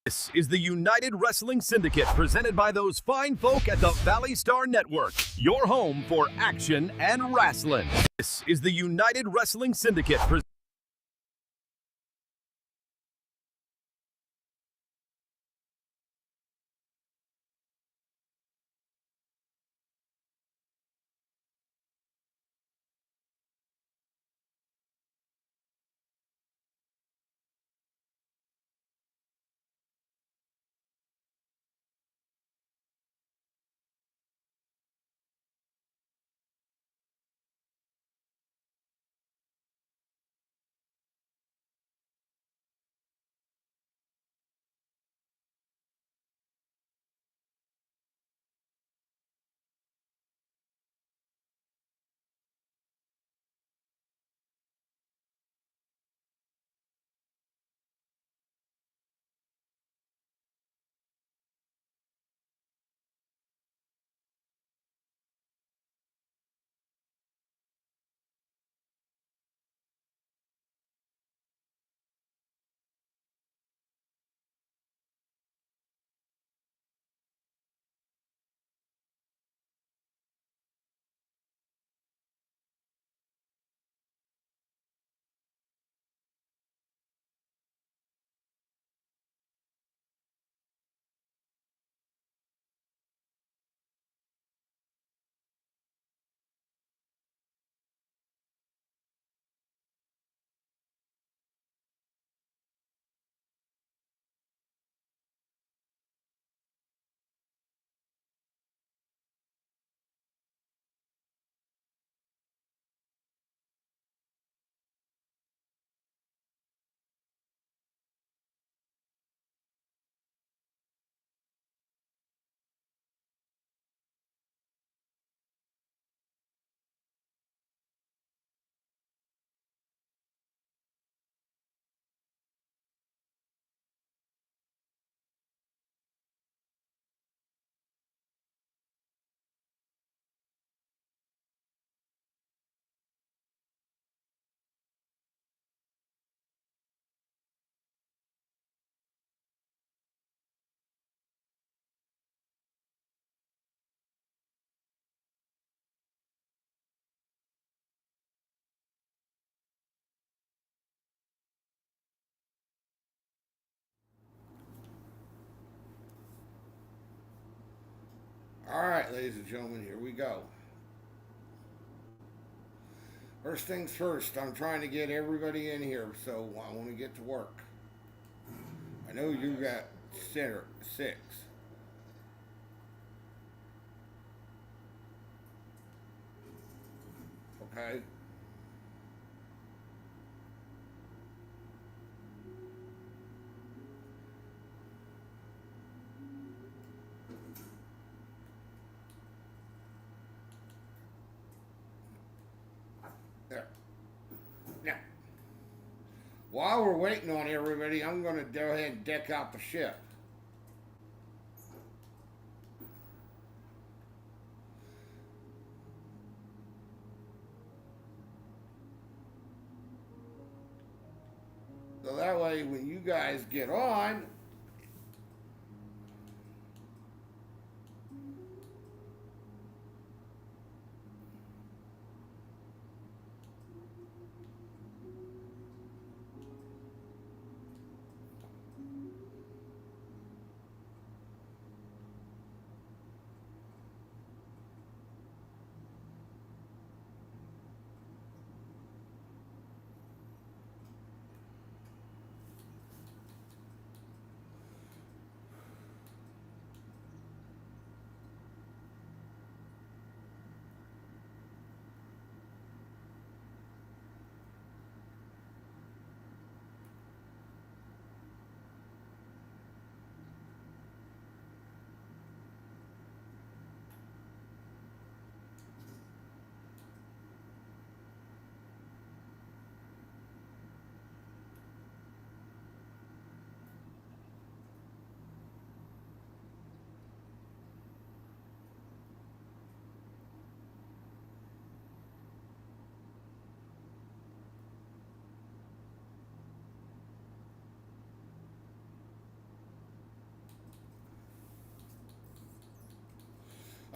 This is the United Wrestling Syndicate, presented by those fine folk at the Valley Star Network, your home for action and wrestling. This is the United Wrestling Syndicate. All right, ladies and gentlemen, here we go. First things first, I'm trying to get everybody in here, so I want to get to work. I know you got center six. Okay. There. Now, while we're waiting on everybody, I'm going to go ahead and deck out the ship. So that way, when you guys get on,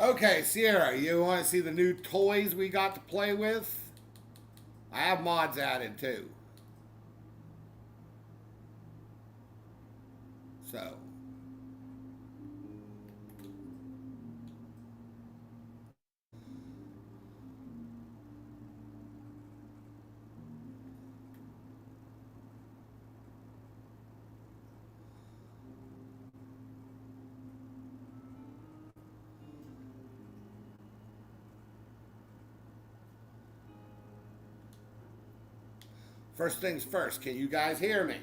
Okay, Sierra, you want to see the new toys we got to play with? I have mods added too. So. First things first, can you guys hear me?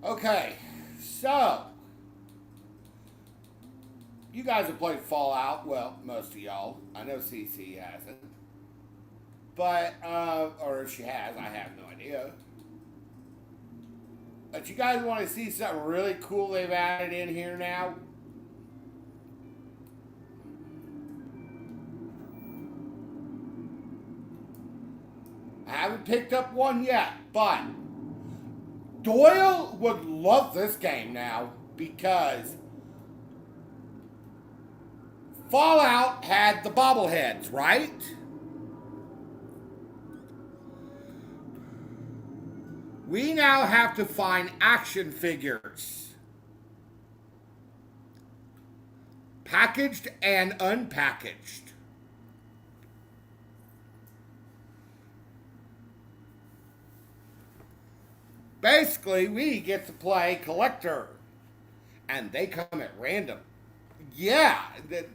Okay, so you guys have played Fallout. Well, most of y'all. I know CC hasn't, but or if she has, I have no idea. But you guys want to see something really cool they've added in here now? I haven't picked up one yet, but Doyle would love this game now because Fallout had the bobbleheads, right? We now have to find action figures, packaged and unpackaged. Basically, we get to play collector, and they come at random. Yeah,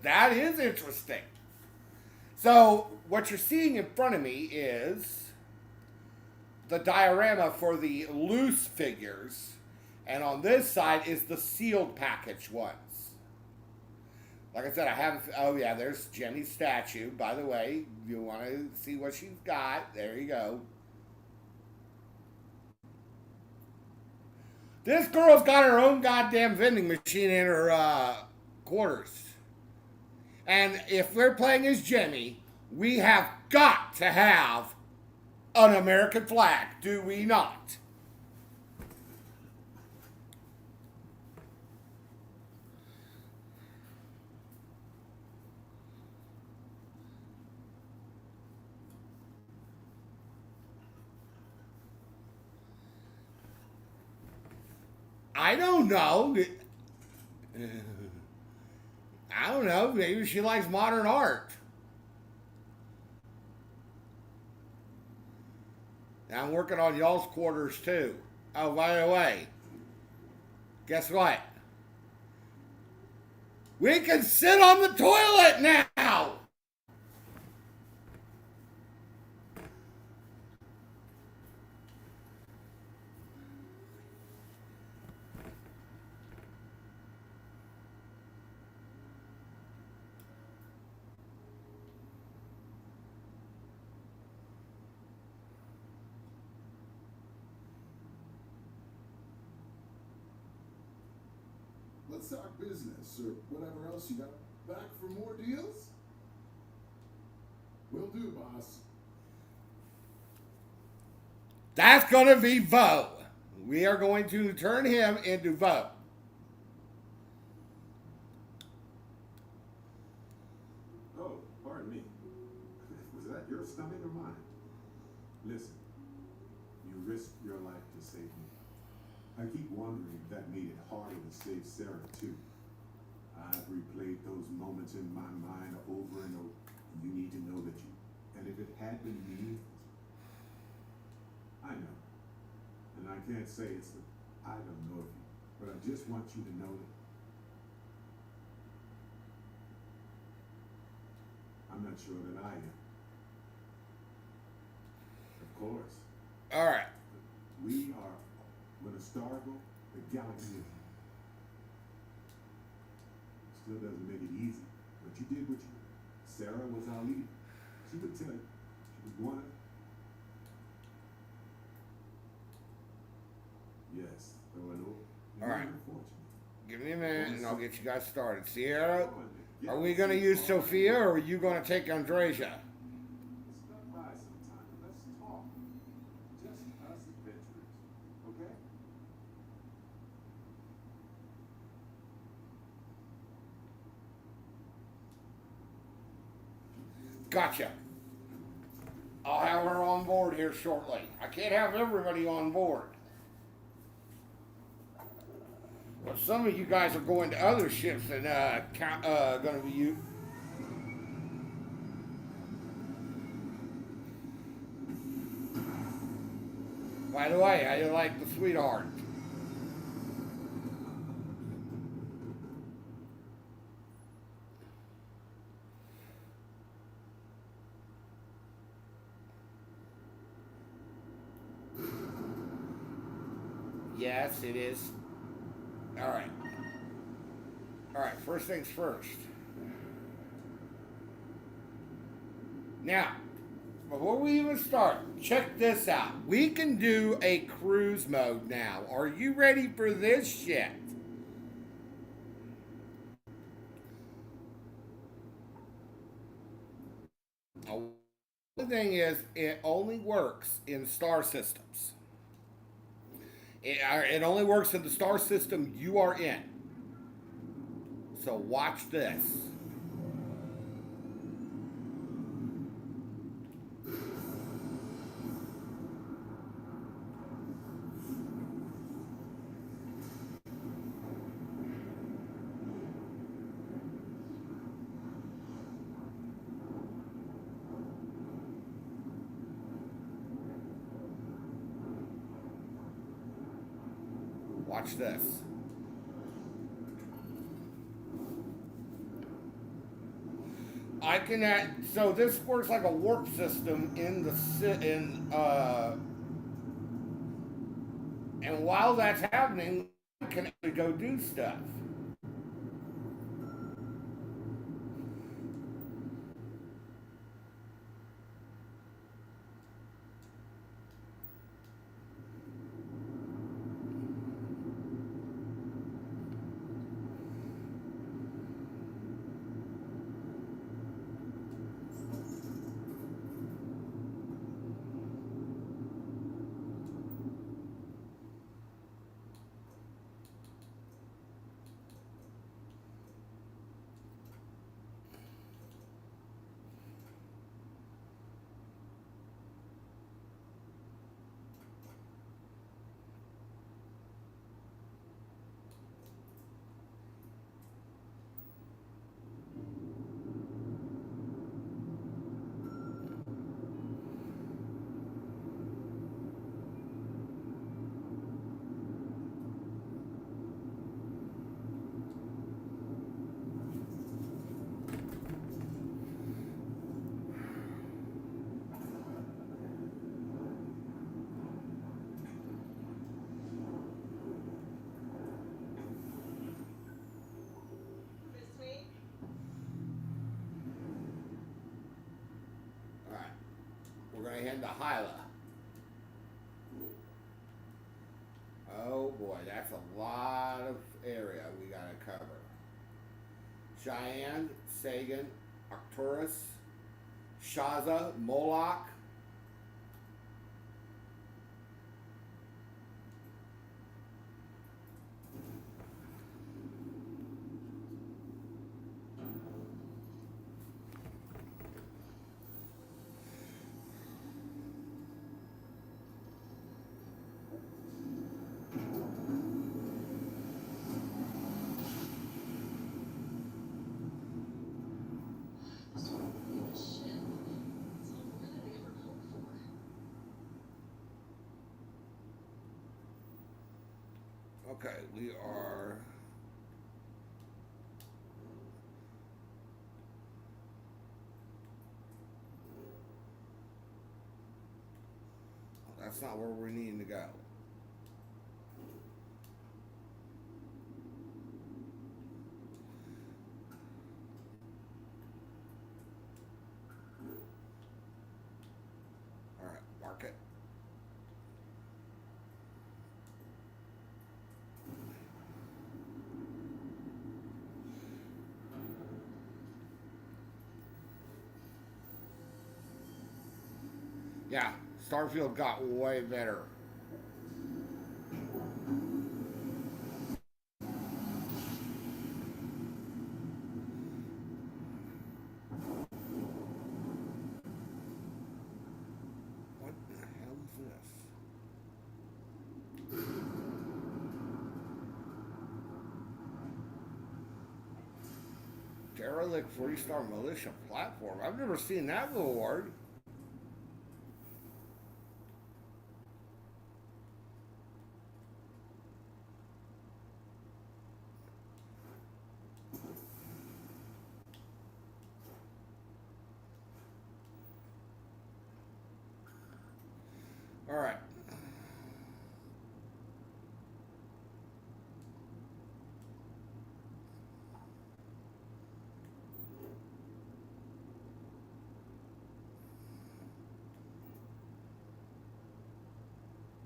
that is interesting. So, what you're seeing in front of me is the diorama for the loose figures, and on this side is the sealed package ones. Like I said, I haven't. Oh, yeah, there's Jenny's statue. By the way, you want to see what she's got? There you go. This girl's got her own goddamn vending machine in her quarters. And if we're playing as Jenny, we have got to have an American flag, do we not? I don't know. I don't know. Maybe she likes modern art. I'm working on y'all's quarters too. Oh, by the way, guess what? We can sit on the toilet now! Let's talk business or whatever else you got. Back for more deals? Will do, boss. That's going to be Vo. We are going to turn him into Vo. Oh, pardon me. Was that your stomach or mine? Listen, you risked your life to save me. I keep wondering if that made it harder to save Sarah too. I've replayed those moments in my mind over and over. You need to know that you. And if it had been me, I know. And I can't say it's the I don't know of you, but I just want you to know that I'm not sure that I am. Of course. All right. We are, when a star go, the galaxy is. Still doesn't make it easy, but you did what you Sarah was our leader. She would tell you. She was one of. Yes, there were no. All right. Unfortunate. Give me a minute and I'll get you guys started. Sierra, are we going to use Sophia or are you going to take Andreja? Stop by sometime and let's talk. Just us adventurers, okay? Gotcha. I'll have her on board here shortly. I can't have everybody on board. Well, some of you guys are going to other ships and going to be you. By the way, how you like the sweetheart? Yes, it is. All right. All right, first things first. Now, before we even start, check this out. We can do a cruise mode now. Are you ready for this shit? The thing is, it only works in star systems. It only works in the star system you are in. So watch this. Watch this. I can add, so this works like a warp system in and while that's happening, I can actually go do stuff. We're going to head to Hyla. Oh boy, that's a lot of area we got to cover. Cheyenne, Sagan, Arcturus, Shaza, Moloch. Okay, we are. That's not where we're needing to go. Yeah, Starfield got way better. What the hell is this? Derelict 3-star militia platform. I've never seen that reward. All right.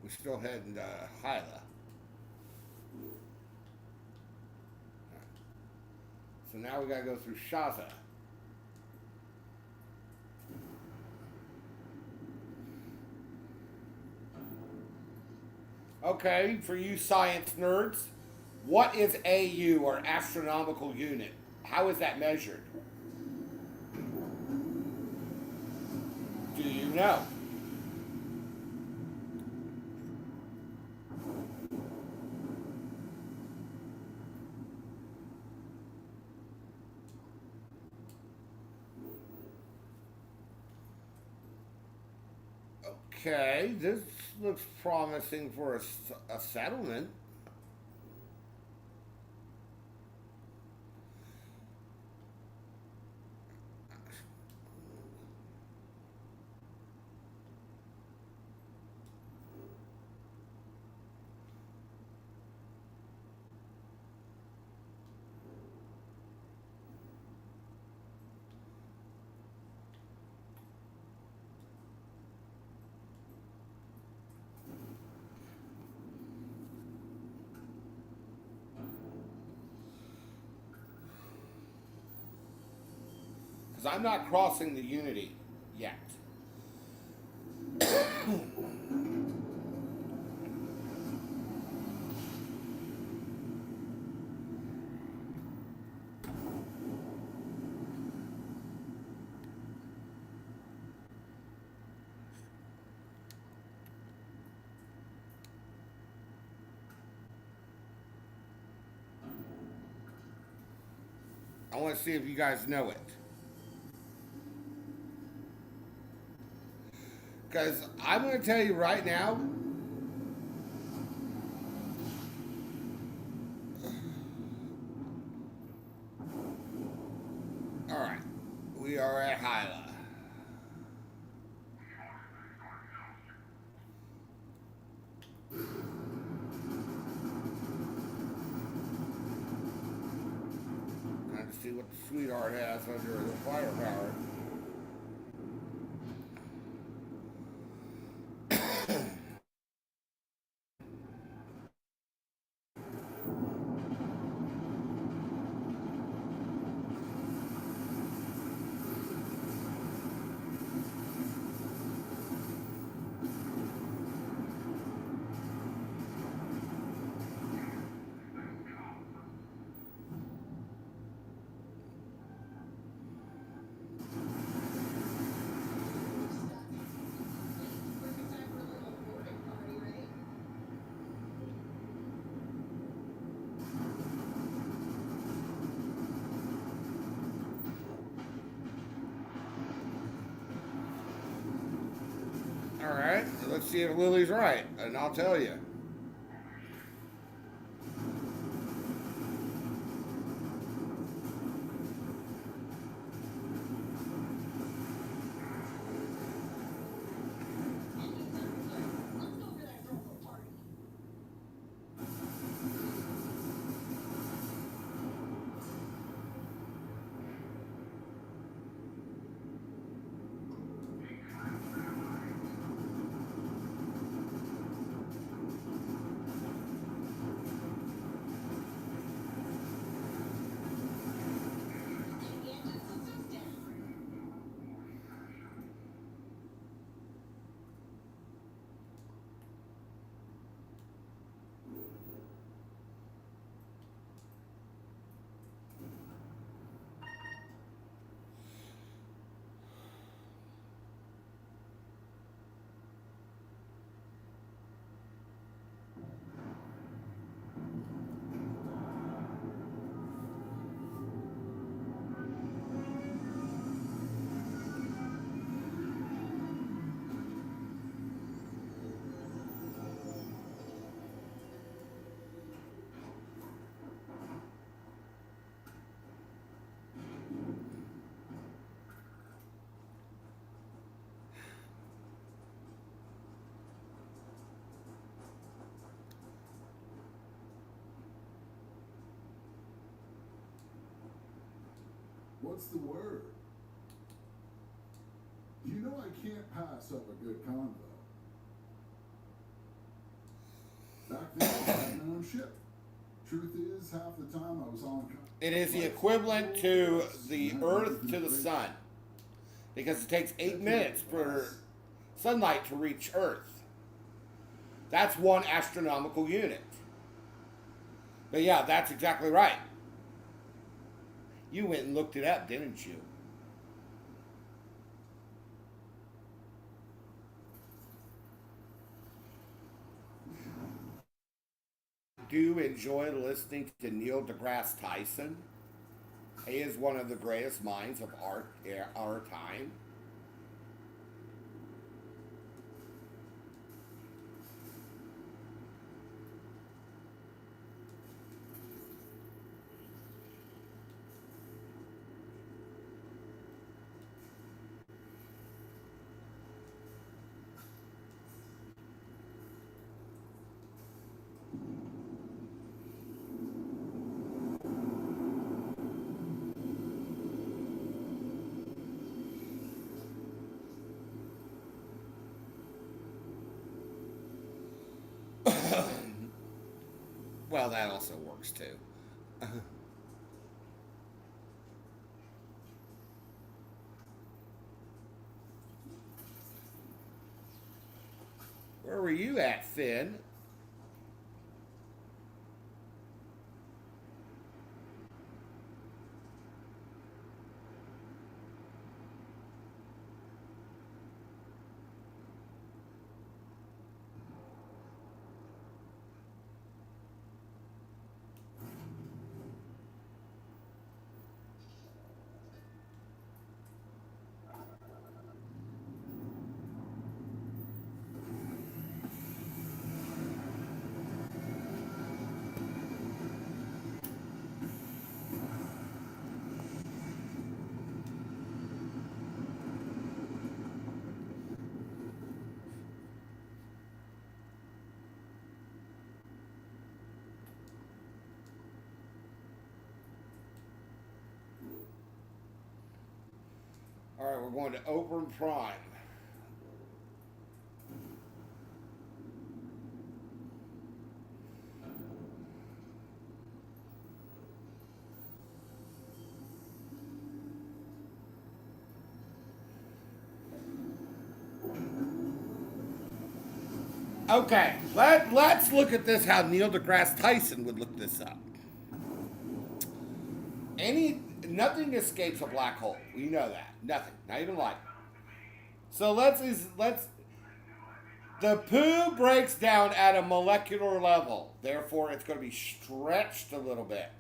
We're still heading to Hyla. So now we gotta go through Shaza. Okay, for you science nerds, what is AU or astronomical unit? How is that measured? Do you know? Okay, this looks promising for a settlement. Because I'm not crossing the Unity yet. I want to see if you guys know it. Because I'm going to tell you right now, all right, we are at Hyla. Trying to see what the sweetheart has under the firepower. All right, let's see if Lily's right, and I'll tell you. What's the word? You know I can't pass up a good convo. Back then, I had my own ship. Truth is, half the time I was on. It is the equivalent to the Earth to the Sun, because it takes 8 minutes for sunlight to reach Earth. That's one astronomical unit. But yeah, that's exactly right. You went and looked it up, didn't you? Do enjoy listening to Neil deGrasse Tyson. He is one of the greatest minds of our time. Well, that also works too. Where were you at, Finn? All right, we're going to Open Prime. Okay, let's look at this, how Neil deGrasse Tyson would look this up. Nothing escapes a black hole. We know that. Nothing. Not even light. So the poo breaks down at a molecular level. Therefore, it's going to be stretched a little bit.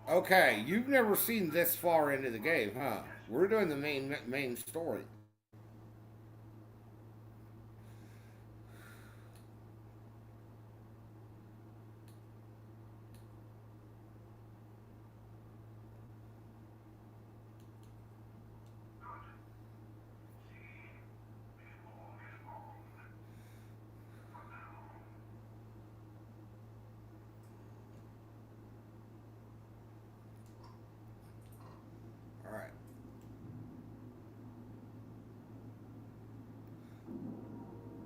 Okay, you've never seen this far into the game, huh? We're doing the main story. All right.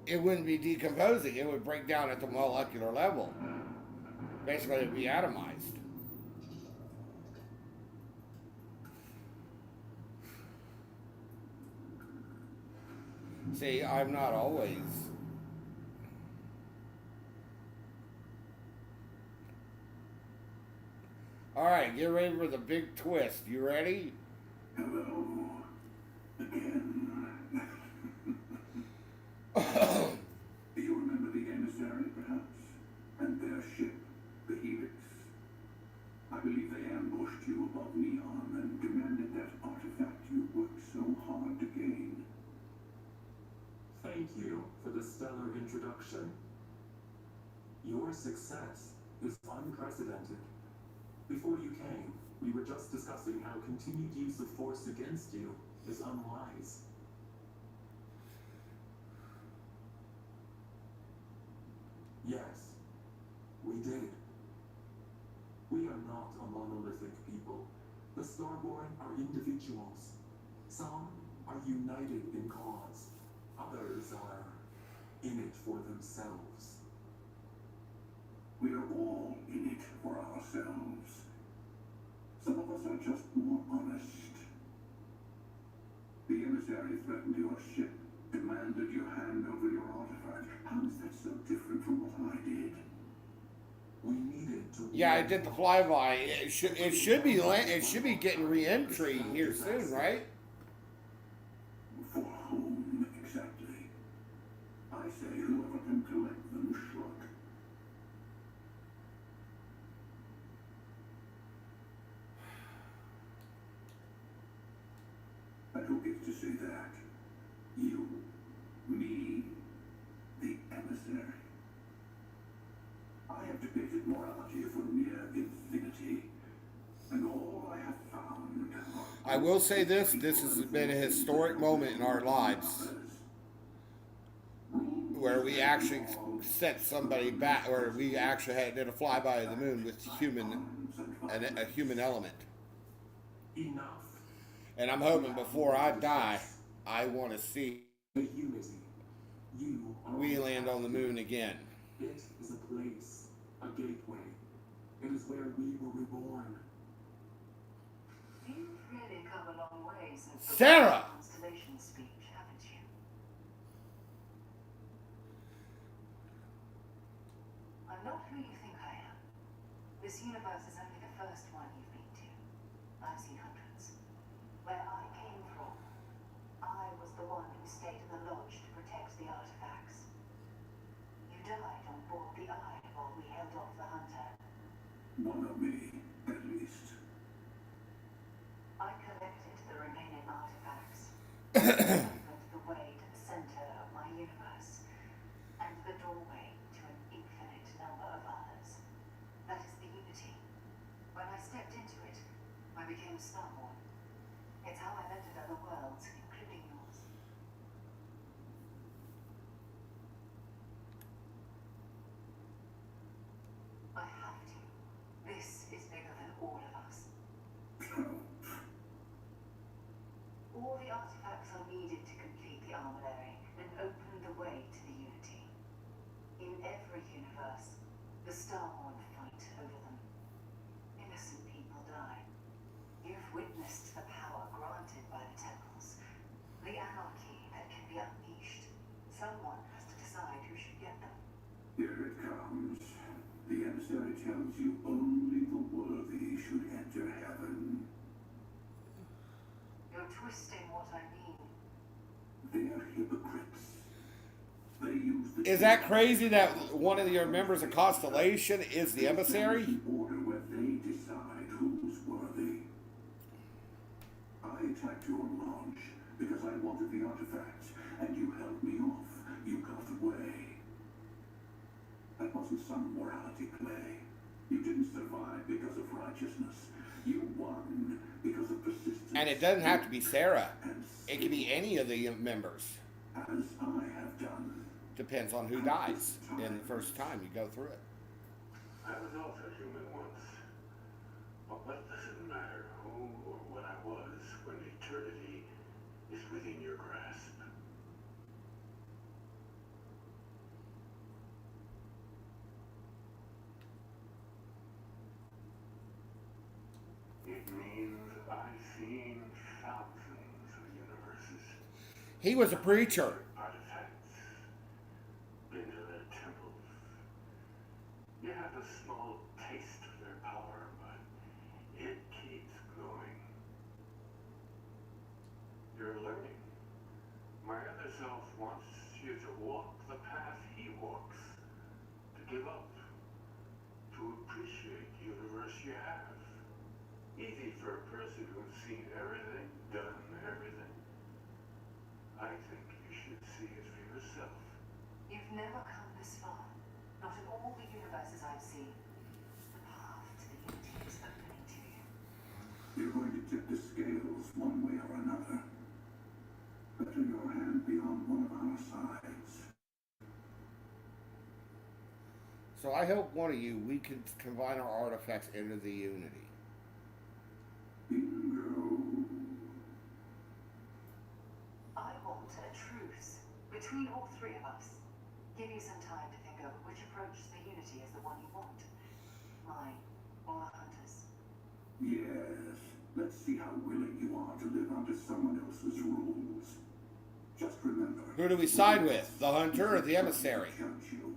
It wouldn't be decomposing. It would break down at the molecular level. Basically, it would be atomized. See, I'm not always. All right, get ready for the big twist. You ready? Hello. Again. Your success is unprecedented. Before you came, we were just discussing how continued use of force against you is unwise. Yes, we did. We are not a monolithic people. The Starborn are individuals. Some are united in cause. Others are in it for themselves. We are all in it for ourselves. Some of us are just more honest. The emissary threatened your ship, demanded you hand over your artifact. How is that so different from what I did? We needed to. Yeah, I did the flyby. It should be getting re-entry here soon, right? For whom exactly? I say whoever can collect them shrug. And who gets to say that? You, me, the emissary. I have debated morality for near infinity, and all I have found I will say this has been a historic moment in our lives where we actually sent somebody back, or we actually did a flyby of the moon with a human element. Enough. And I'm hoping before I die, I want to see The unity. You are we land on the moon again. It is a place, a gateway. It is where we were reborn. You've really come a long way since the Sarah! Constellation speech, haven't you? I'm not who you think I am. This universe is only the first one you've been to. I've seen hundreds. Where I came from, I was the one who stayed in the lodge to protect the artifacts. You died on board the Eye while we held off the hunter. one of me, at least. I collected the remaining artifacts. Opened the way to the center of my universe, and the doorway to an infinite number of others. That is the unity. When I stepped into it, I became a Starborn. It's how I entered other worlds, including yours. I have to. This is bigger than all of us. All the artifacts are needed to complete the armillary and open the way to the unity. In every universe, the Starborn fight over them. Innocent people die. You've witnessed the power granted by the temples, the anarchy that can be unleashed. Someone has to decide who should get them. Here it comes. The emissary tells you only the worthy should enter heaven. You're twisting what I mean. They are hypocrites. They use the Is that crazy that one of your members of Constellation is the emissary? order where they decide who's worthy. I attacked your launch because I wanted the artifacts, and you held me off. You got away. That wasn't some morality play. You didn't survive because of righteousness. You won because of persistence. And it doesn't have to be Sarah. And It could be any of the members. as I have done. Depends on who dies in the first time you go through it. I was also human once. But what does it matter who or what I was when eternity is within your grasp? It means I've seen thousands of universes. He was a preacher. Artifacts. Been to their temples. You have a small taste of their power, but it keeps going. You're learning. My other self wants you to walk the path he walks. To give up. To appreciate the universe you have. Easy for a person who's seen everything, done everything. I think you should see it for yourself. You've never come this far. Not in all the universes I've seen, the path to the unity is opening to you. You're going to tip the scales one way or another. Better your hand be on one of our sides. So I hope one of you, we can combine our artifacts into the Unity. Bingo. I want a truce between all three of us. Give you some time to think over which approach to the Unity is the one you want. Mine or Hunter's. Yes. Let's see how willing you are to live under someone else's rules. Just remember. Who do we side with? The Hunter or the Emissary? Judge you.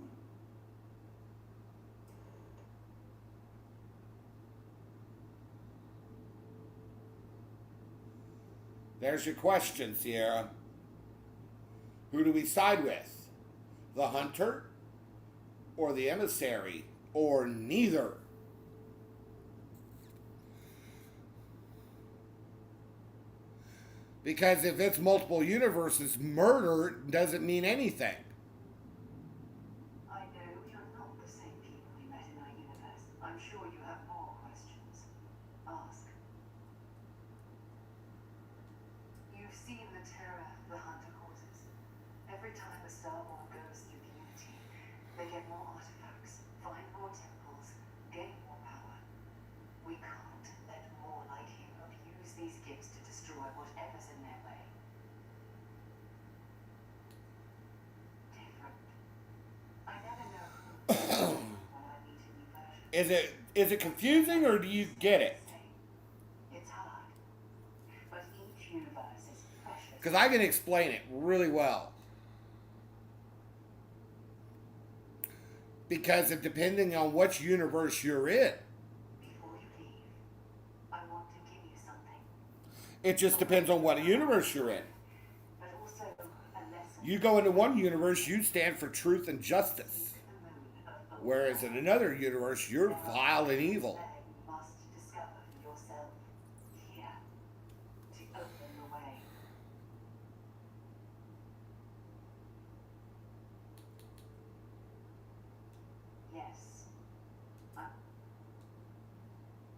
There's your question, Sierra. Who do we side with? The Hunter or the Emissary? Or neither? Because if it's multiple universes, murder doesn't mean anything. I know you're not the same people we met in our universe. I'm sure you have more questions. Ask. You've seen the terror the Hunter causes. Every time a Starborn goes through the Unity, they get more artifacts, find more temples, gain more power. We can't let more like him abuse these gifts to destroy whatever's in their way. Different. I never know who when I meet a new version. Is it confusing or do you get it? It's hard. But each universe is precious. Because I can explain it really well. Because of depending on which universe you're in, Before you leave, I want to give you something. it just depends on what universe you're in. But also a lesson. You go into one universe, you stand for truth and justice. The moon of the Whereas in another universe, you're vile and evil. You must discover for yourself here to open the way. Yes.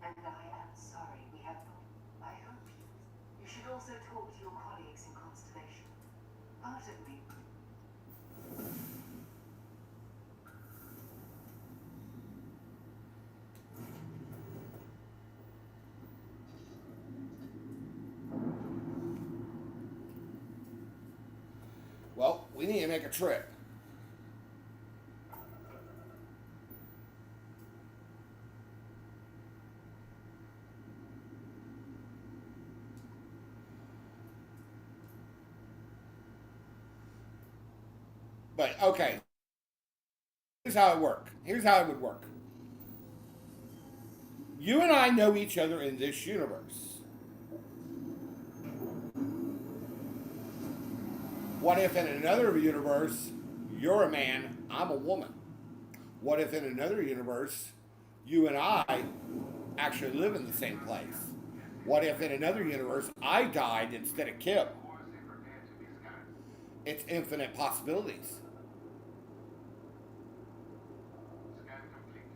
And I am sorry we have not. I hope you should also talk to your colleagues in Constellation. Part of me. Well, we need to make a trip. But okay. Here's how it works. Here's how it would work. You and I know each other in this universe. What if in another universe, you're a man, I'm a woman? What if in another universe, you and I actually live in the same place? What if in another universe, I died instead of Kim? It's infinite possibilities. Scan complete.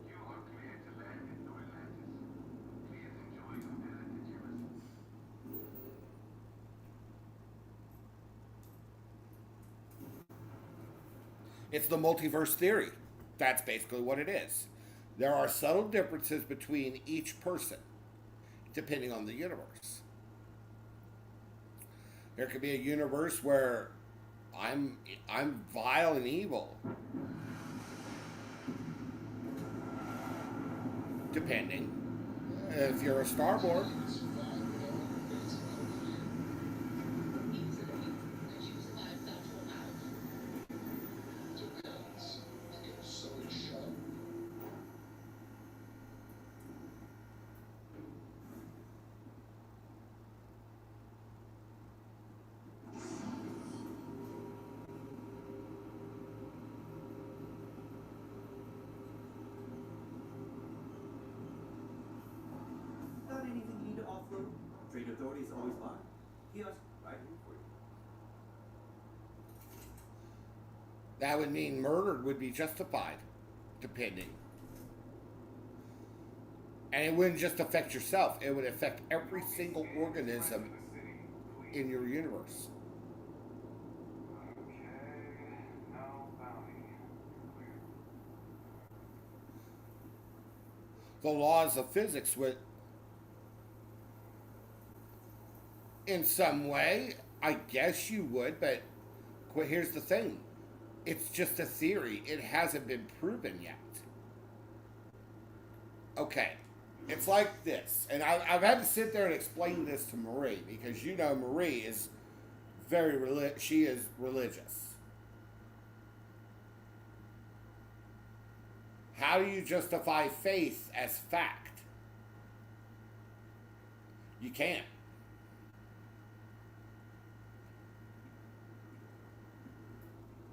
You are clear to land in New Atlantis. Please enjoy your visit to Jemison. It's the multiverse theory. That's basically what it is. There are subtle differences between each person, depending on the universe. There could be a universe where I'm vile and evil, depending. If you're a Starborn, Got anything you need to offload? Trade Authority is always live. Kiosk right here for you. that would mean murder would be justified. depending. And it wouldn't just affect yourself, it would affect every single organism in your universe. The laws of physics would, in some way, I guess you would, but here's the thing. It's just a theory. It hasn't been proven yet. Okay. It's like this. And I've had to sit there and explain this to Marie because you know Marie is she is religious. How do you justify faith as fact? You can't.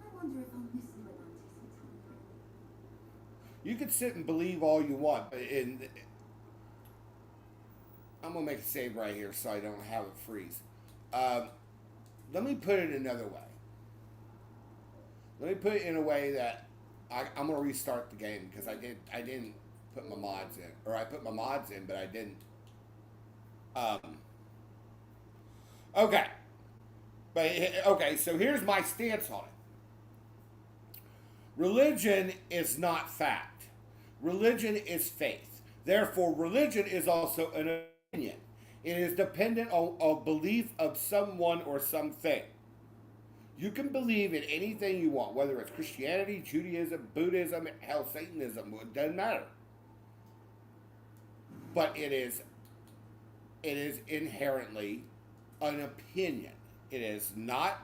I wonder if I'll miss you at Auntie's sometime. You can sit and believe all you want, but I'm going to make a save right here so I don't have it freeze. Let me put it another way. Let me put it in a way that I'm going to restart the game because I didn't put my mods in. Or I put my mods in, but I didn't. Okay. But, okay, so here's my stance on it. Religion is not fact. Religion is faith. Therefore, religion is also an opinion. It is dependent on a belief of someone or something. You can believe in anything you want, whether it's Christianity, Judaism, Buddhism, hell, Satanism. It doesn't matter. But it is inherently an opinion. It is not.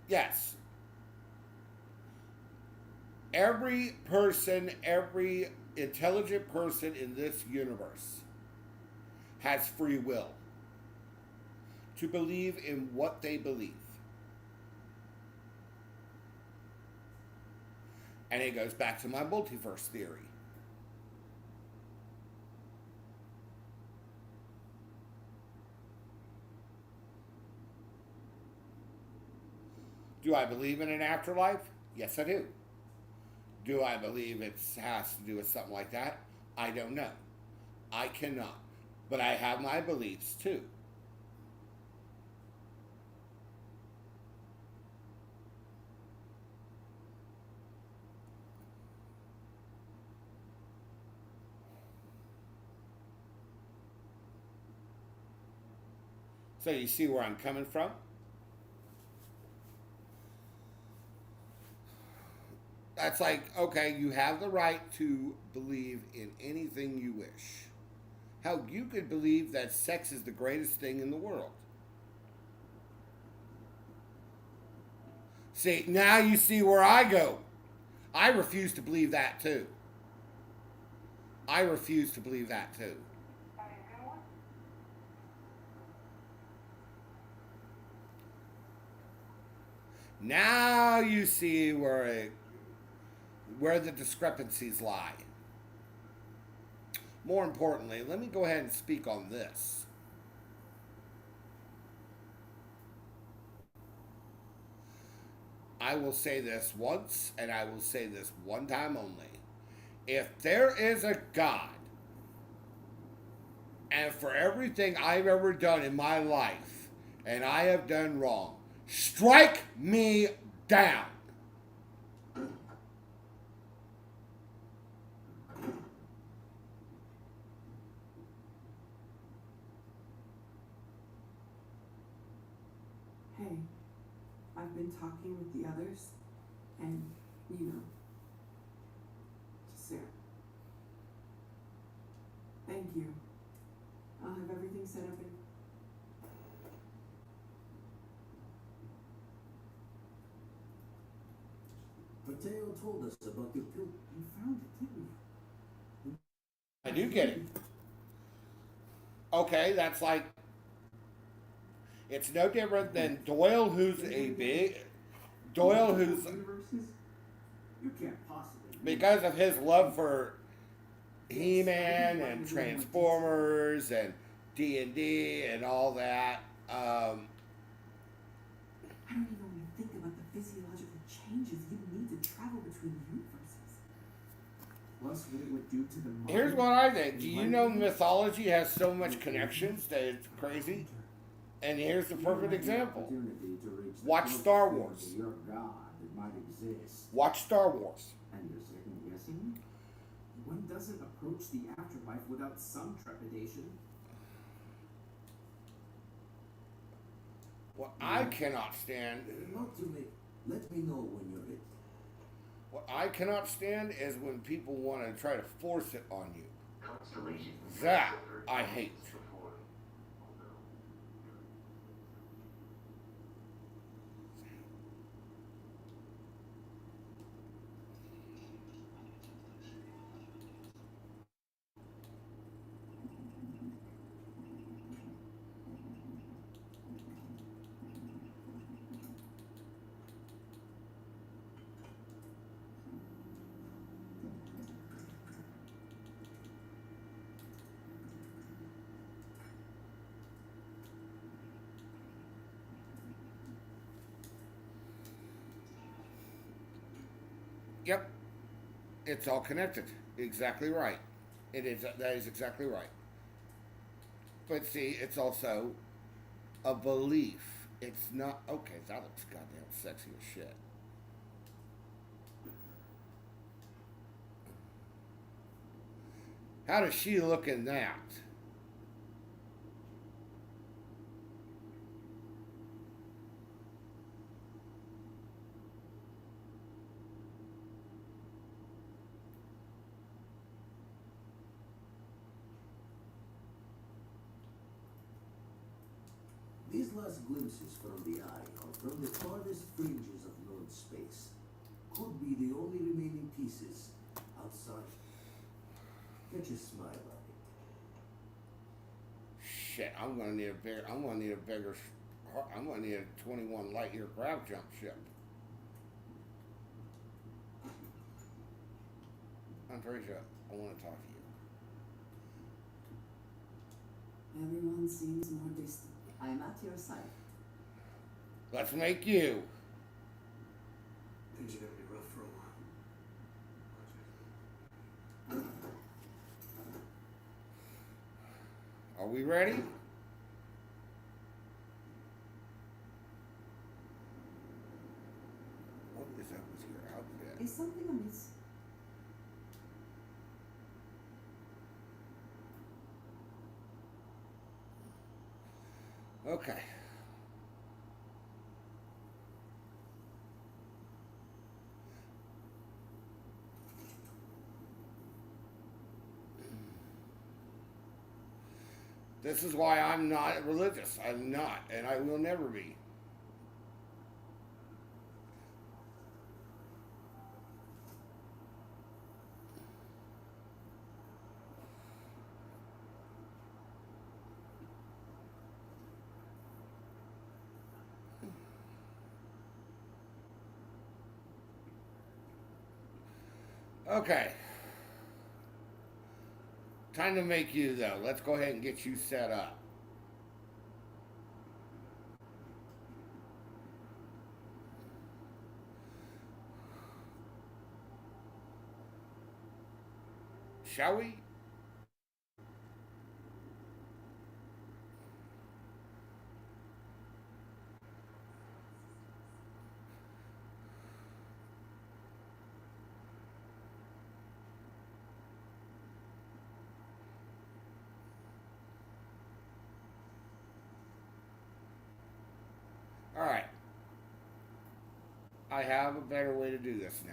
Yes. Every person, every intelligent person in this universe has free will to believe in what they believe. And it goes back to my multiverse theory. Do I believe in an afterlife? Yes, I do. Do I believe it has to do with something like that? I don't know. I cannot. But I have my beliefs too. So you see where I'm coming from? That's like, okay, you have the right to believe in anything you wish. Hell, you could believe that sex is the greatest thing in the world. See, now you see where I go. I refuse to believe that too. I refuse to believe that too. Now you see where the discrepancies lie. More importantly, let me go ahead and speak on this. I will say this once, and I will say this one time only. If there is a God, and for everything I've ever done in my life, and I have done wrong, strike me down. Hey, I've been talking with the others, and, you know, just Sarah. Thank you. I'll have everything set up in. Mateo told us about your pill. You found it, didn't you? I do get it. Okay, that's like, it's no different than Doyle, who's universes? You can't possibly. Because of his love for He-Man and Transformers and D&D and all that. I don't even want to think about the physiological Plus, what it would do to the mind. Here's what I think. Do you know mythology has so much connections that it's crazy? And here's the perfect example. Watch Star Wars. Your God that might exist. Watch Star Wars. And you're second guessing? One doesn't approach the afterlife without some trepidation. What I cannot stand, Not too late. Let me know when you're ready. what I cannot stand is when people want to try to force it on you. That I hate. Yep. It's all connected. Exactly right. It is. That is exactly right. But see, it's also a belief. It's not okay. That looks goddamn sexy as shit. How does she look in that? These last glimpses from the eye or from the farthest fringes of known space could be the only remaining pieces outside. Catch a smile on it. Shit, I'm gonna need a bigger. I'm gonna need a bigger. I'm gonna need a 21 light year grab jump ship. Andreja, I want to talk to you. Everyone seems more distant. I'm at your side. Let's make you. Things are gonna be rough for a while. Are we ready? What is up with your outfit? Is something amiss? Okay. This is why I'm not religious. I'm not, and I will never be. Okay. Time to make you, though. Let's go ahead and get you set up. Shall we? All right. I have a better way to do this now.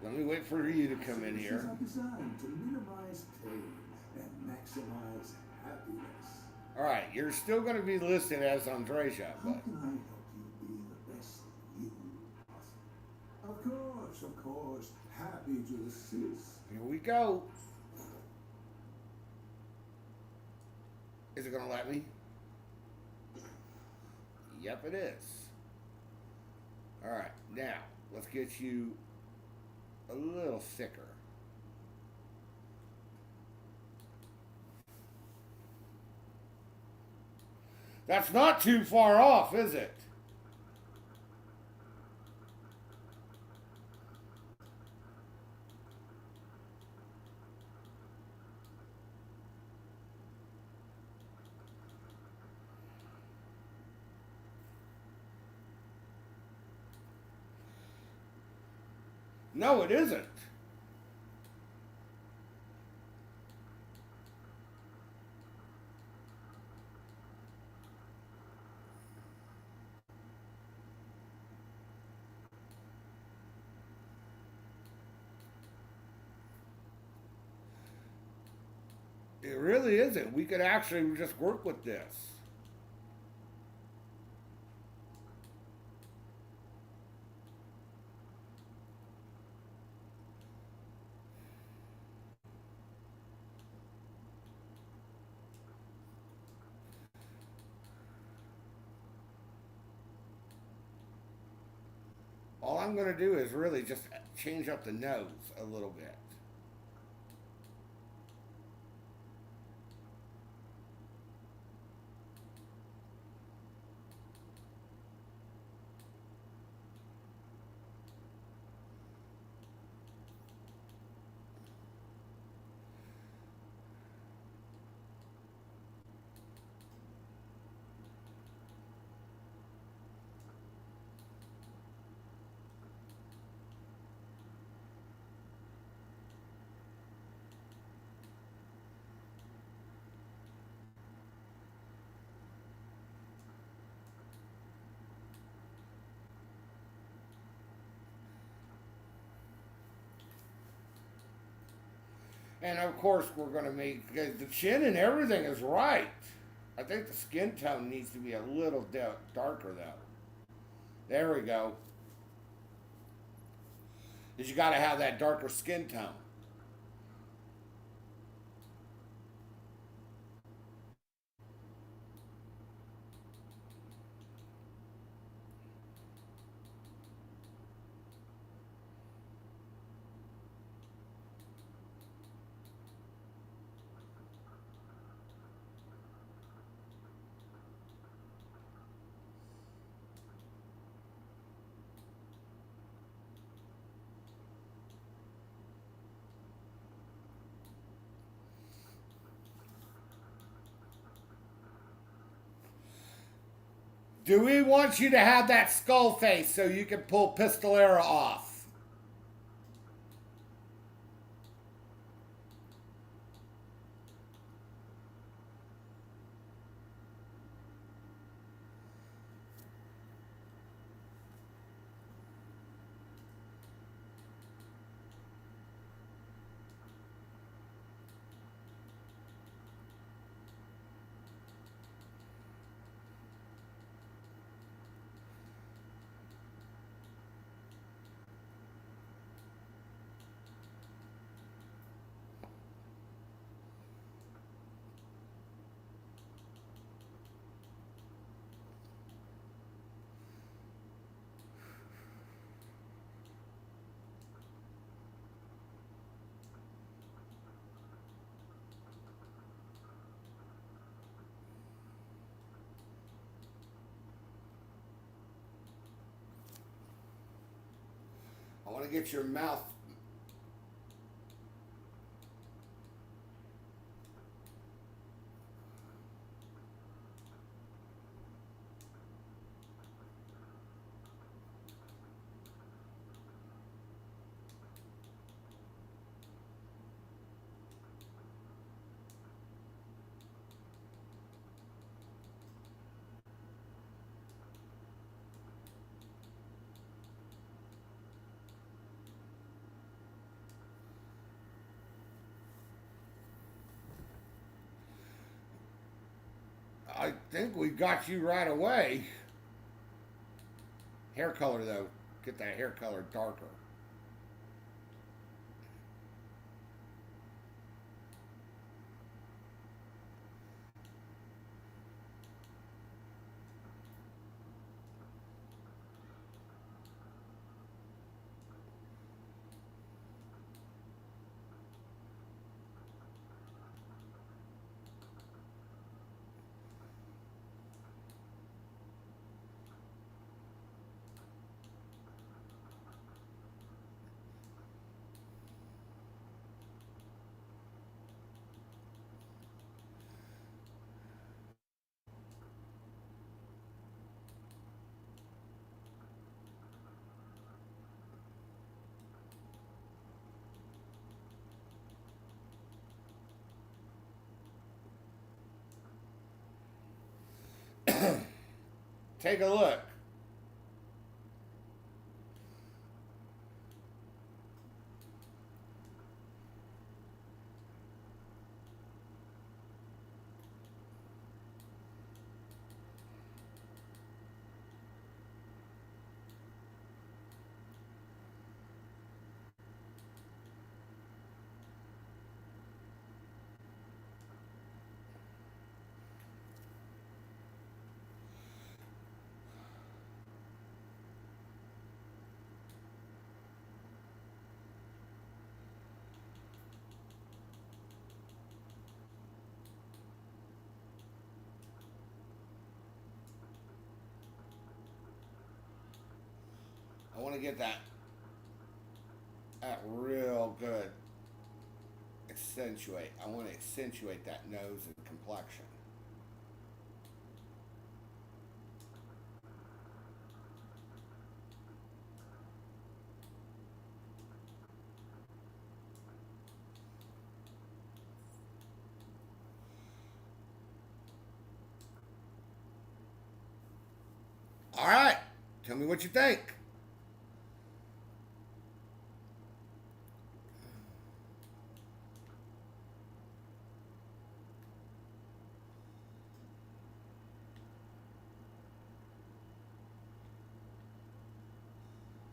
Let me wait for you to come in here. Solutions are designed to minimize pain and maximize happiness. All right, you're still going to be listed as Andreja, How but can I help you be the best you possible? Of course. Happy to assist. here we go. Is it going to let me? Yep, it is. All right, now let's get you a little thicker. That's not too far off, is it? No, it isn't. It really isn't. We could actually just work with this. All I'm going to do is really just change up the nose a little bit. And of course, we're going to make the chin and everything is right. I think the skin tone needs to be a little darker though. There we go. Because you got to have that darker skin tone. Do we want you to have that skull face so you can pull Pistolera off? I want to get your mouth. I think we got you right away. Hair color though, get that hair color darker. Take a look. I want to get that real good. Accentuate. I want to accentuate that nose and complexion. All right. Tell me what you think.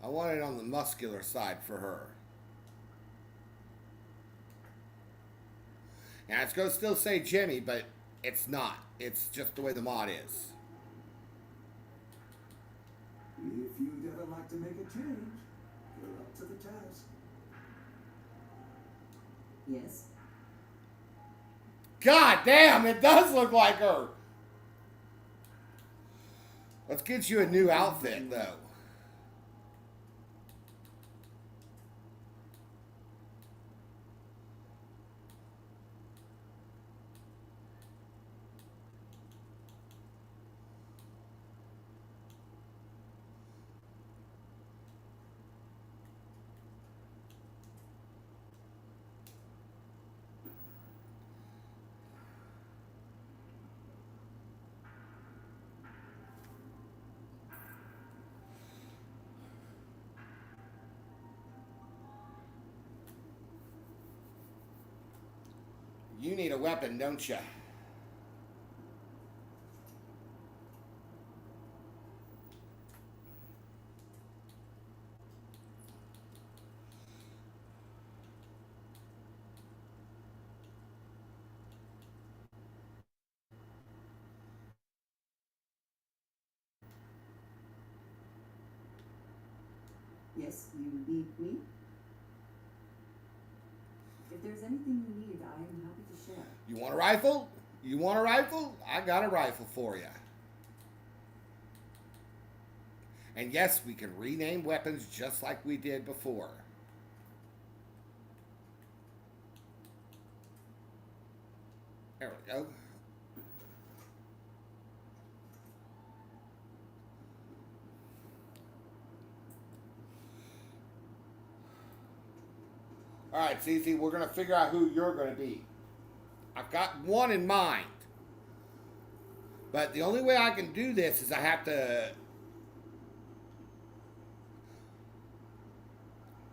I want it on the muscular side for her. And it's going to still say Jimmy, but it's not. It's just the way the mod is. If you'd ever like to make a change, you're up to the task. Yes. God damn, it does look like her. Let's get you a new outfit, though. You need a weapon, don't you? Yes, you need me? If there's anything you need, I am happy to share. You want a rifle? You want a rifle? I got a rifle for you. And yes, we can rename weapons just like we did before. There we go. All right, Cece, we're going to figure out who you're going to be. I've got one in mind. But the only way I can do this is I have to...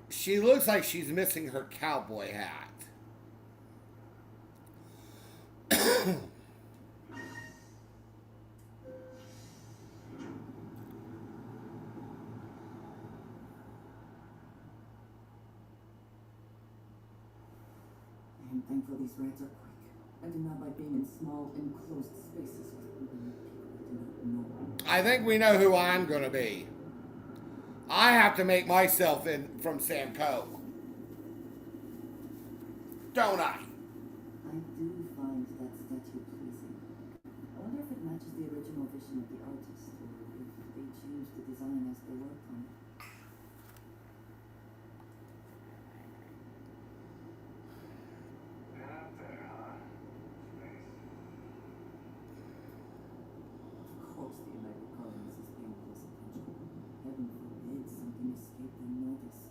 She looks like she's missing her cowboy hat. I am thankful these rides are quick. I do not like being in small, enclosed spaces with people I do not know. I think we know who I'm going to be. I have to make myself in from Samco. Don't I? I do find that statue pleasing. I wonder if it matches the original vision of the artist, or if they changed the design as they worked on it. Out there, huh? Space. Of course, the United Colonies is paying close attention. Heaven forbid something escape their notice.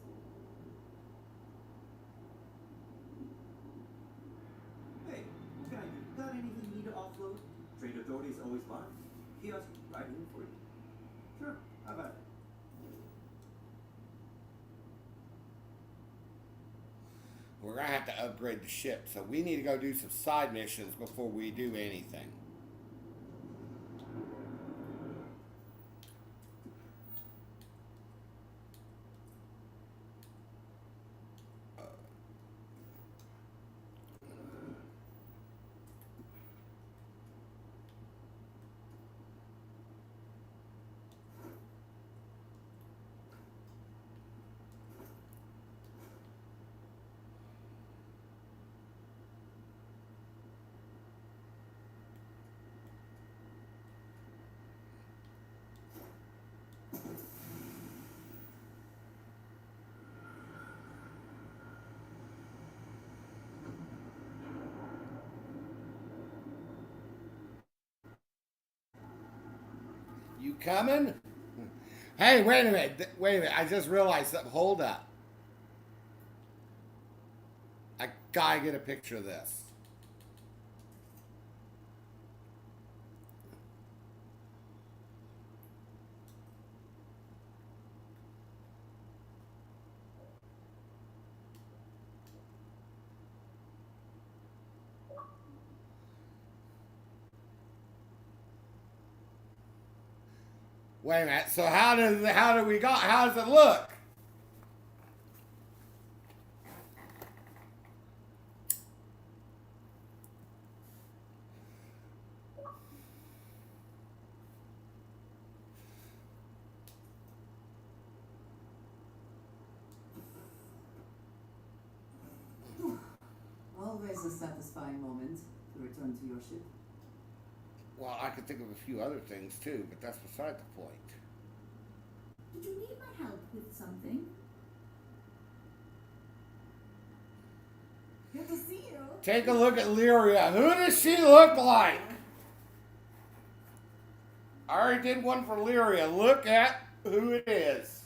Hey, what can I do? Got anything you need to offload? Trade authority is always fine. Kiosk right here for you. we're gonna have to upgrade the ship. So we need to go do some side missions before we do anything. You coming? Hey, wait a minute. Wait a minute. I just realized something. Hold up. I gotta get a picture of this. Wait a minute. So how do we go? How does it look? Always a satisfying moment to return to your ship. Well, I could think of a few other things too, but that's beside the point. Did you need my help with something? Good to see you. Take a look at Lyria. Who does she look like? I already did one for Lyria. Look at who it is.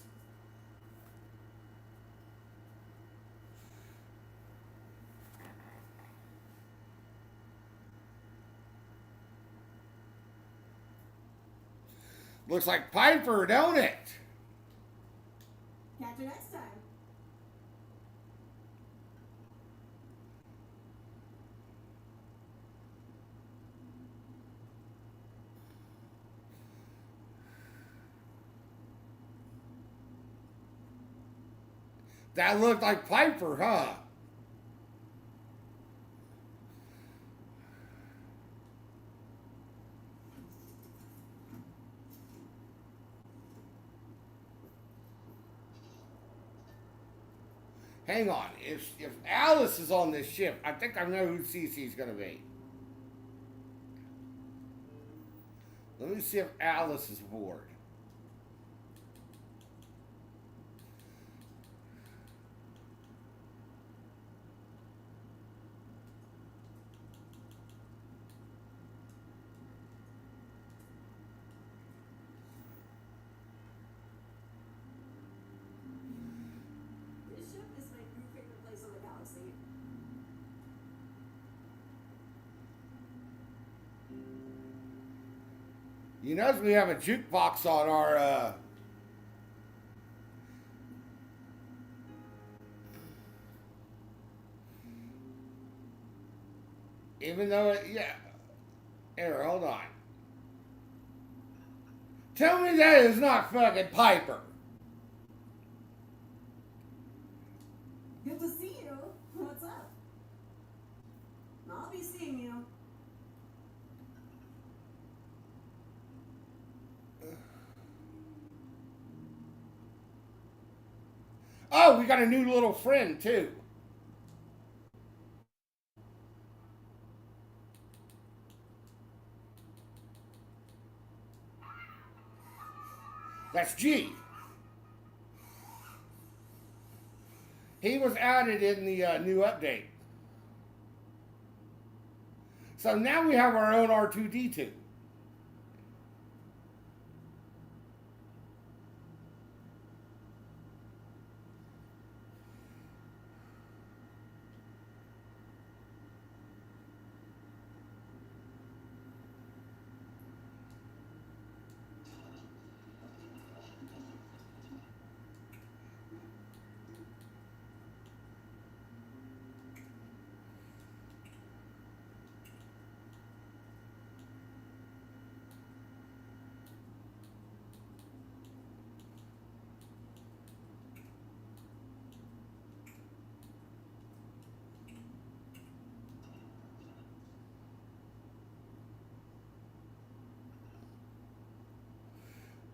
Looks like Piper, don't it? Catch you next time. That looked like Piper, huh? Hang on. If Alice is on this ship, I think I know who Cece's gonna be. Let me see if Alice is aboard. This ship is my new favorite place on the galaxy. You notice we have a jukebox on our, even though it, yeah. Here, hold on. Tell me that is not fucking Piper. Good to see you. What's up? I'll be seeing you. Oh, we got a new little friend too. That's G. He was added in the new update. So now we have our own R2-D2.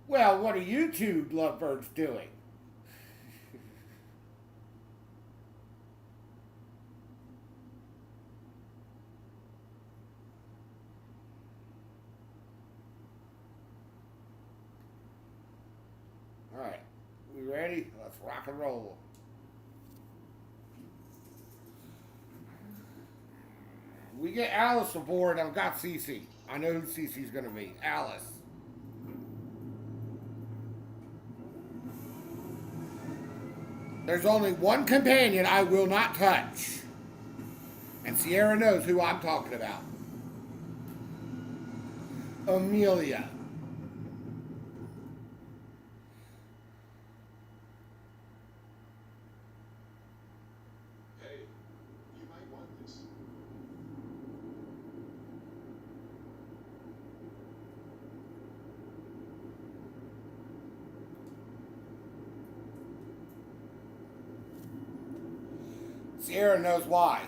Well, what are you two lovebirds doing? All right, we ready? Let's rock and roll. We get Alice aboard. I've got Cece. I know who Cece's going to be. Alice. There's only one companion I will not touch. And Sierra knows who I'm talking about. Amelia. Hey, you might want this. Sierra knows why.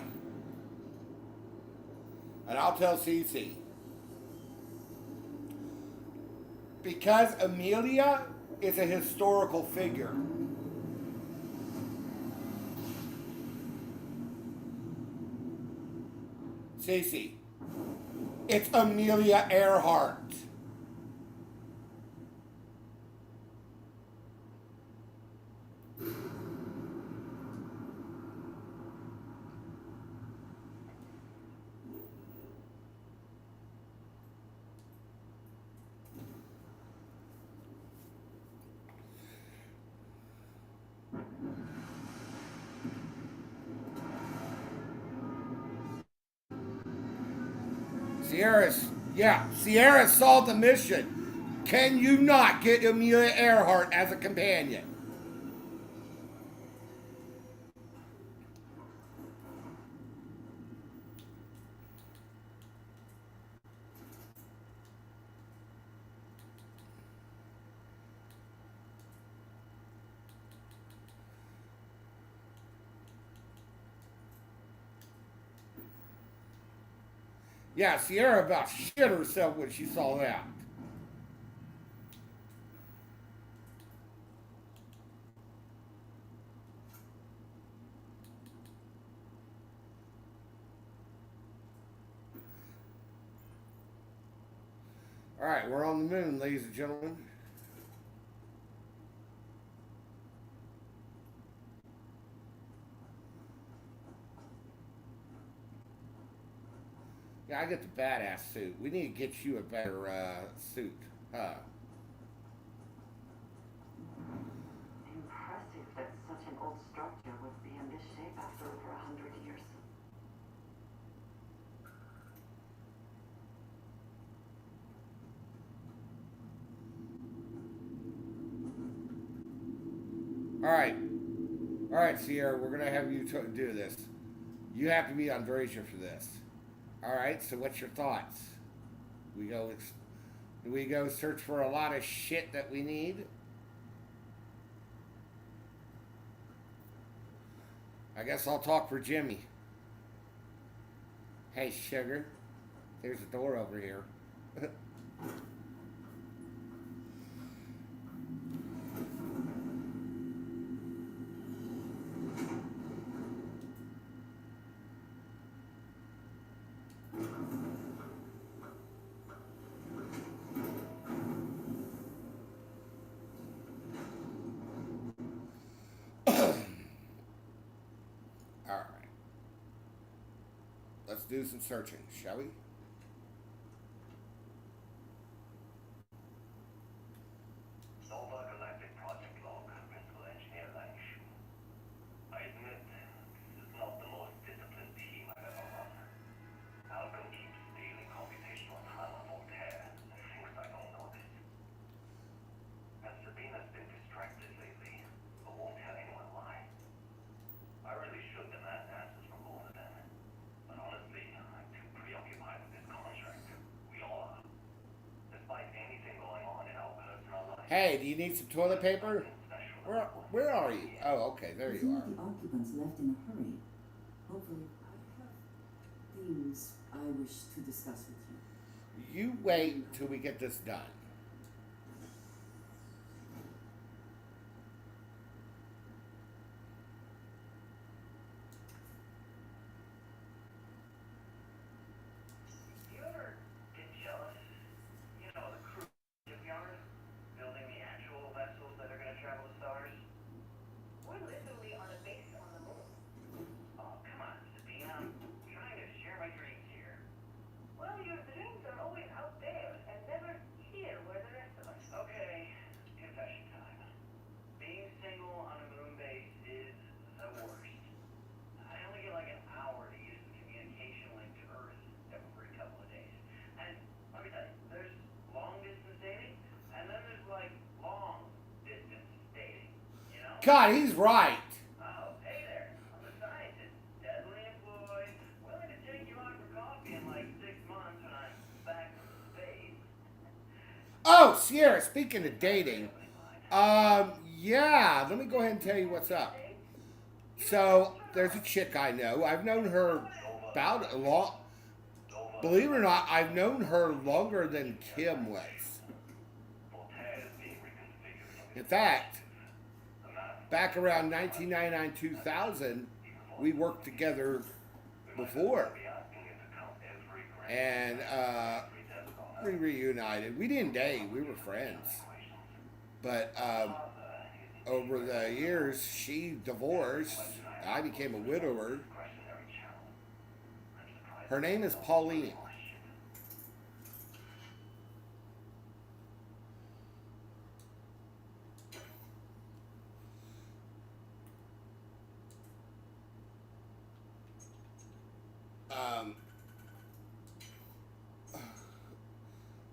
And I'll tell Cece. Because Amelia is a historical figure. Cece, it's Amelia Earhart. Sierra solved the mission. Can you not get Amelia Earhart as a companion? Yeah, Sierra about shit herself when she saw that. All right, we're on the moon, ladies and gentlemen. Yeah, I get the badass suit. We need to get you a better suit. Impressive that such an old structure would be in this shape after over 100 years. All right, Sierra, we're gonna have you do this. You have to be on Voyager for this. All right, so what's your thoughts? Do we go search for a lot of shit that we need? I guess I'll talk for Jimmy. Hey, sugar. There's a door over here. Let's do some searching, shall we? Nova Galactic Project Log, Principal Engineer Lange. I admit, this is not the most disciplined team I've ever run. Malcolm keeps stealing computational time on Voltaire and thinks I don't notice. And Sabina's been distracted lately, but won't tell anyone why. I really should demand answers from both of them. But honestly, I'm too preoccupied with this contract. We all are. Despite anything going on in our personal lives. Hey, do you need some toilet paper? Where are you? Oh, okay, there you are. Some of the occupants left in a hurry. Hopefully, I have things I wish to discuss with you. You wait till we get this done. God, he's right. Oh, hey there. I'm a scientist, deadly employed, willing to take you out for coffee in like 6 months when I'm back from space. Oh, Sierra, speaking of dating, yeah, let me go ahead and tell you what's up. So, there's a chick I know. I've known her about a long, believe it or not, I've known her longer than Kim was. In fact, back around 1999-2000, we worked together before. And we reunited. We didn't date, we were friends. But over the years, she divorced. I became a widower. Her name is Pauline.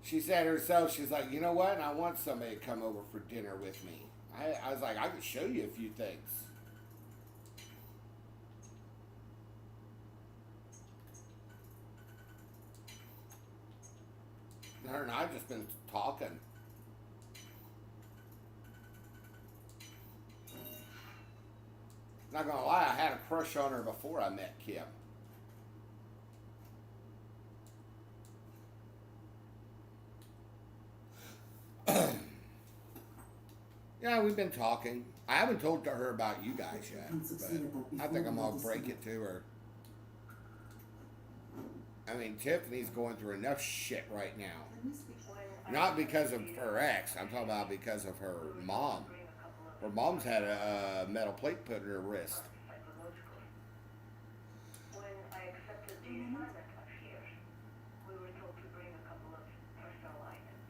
She said herself, she's like, you know what? I want somebody to come over for dinner with me. I was like, I can show you a few things. Her and I've just been talking. Not gonna lie, I had a crush on her before I met Kim. Yeah, we've been talking. I haven't told her about you guys yet, but I think I'm gonna break it to her. I mean, Tiffany's going through enough shit right now. Not because of her ex. I'm talking about because of her mom. Her mom's had a metal plate put in her wrist. When I accepted the assignment up here, we were told to bring a couple of personal items.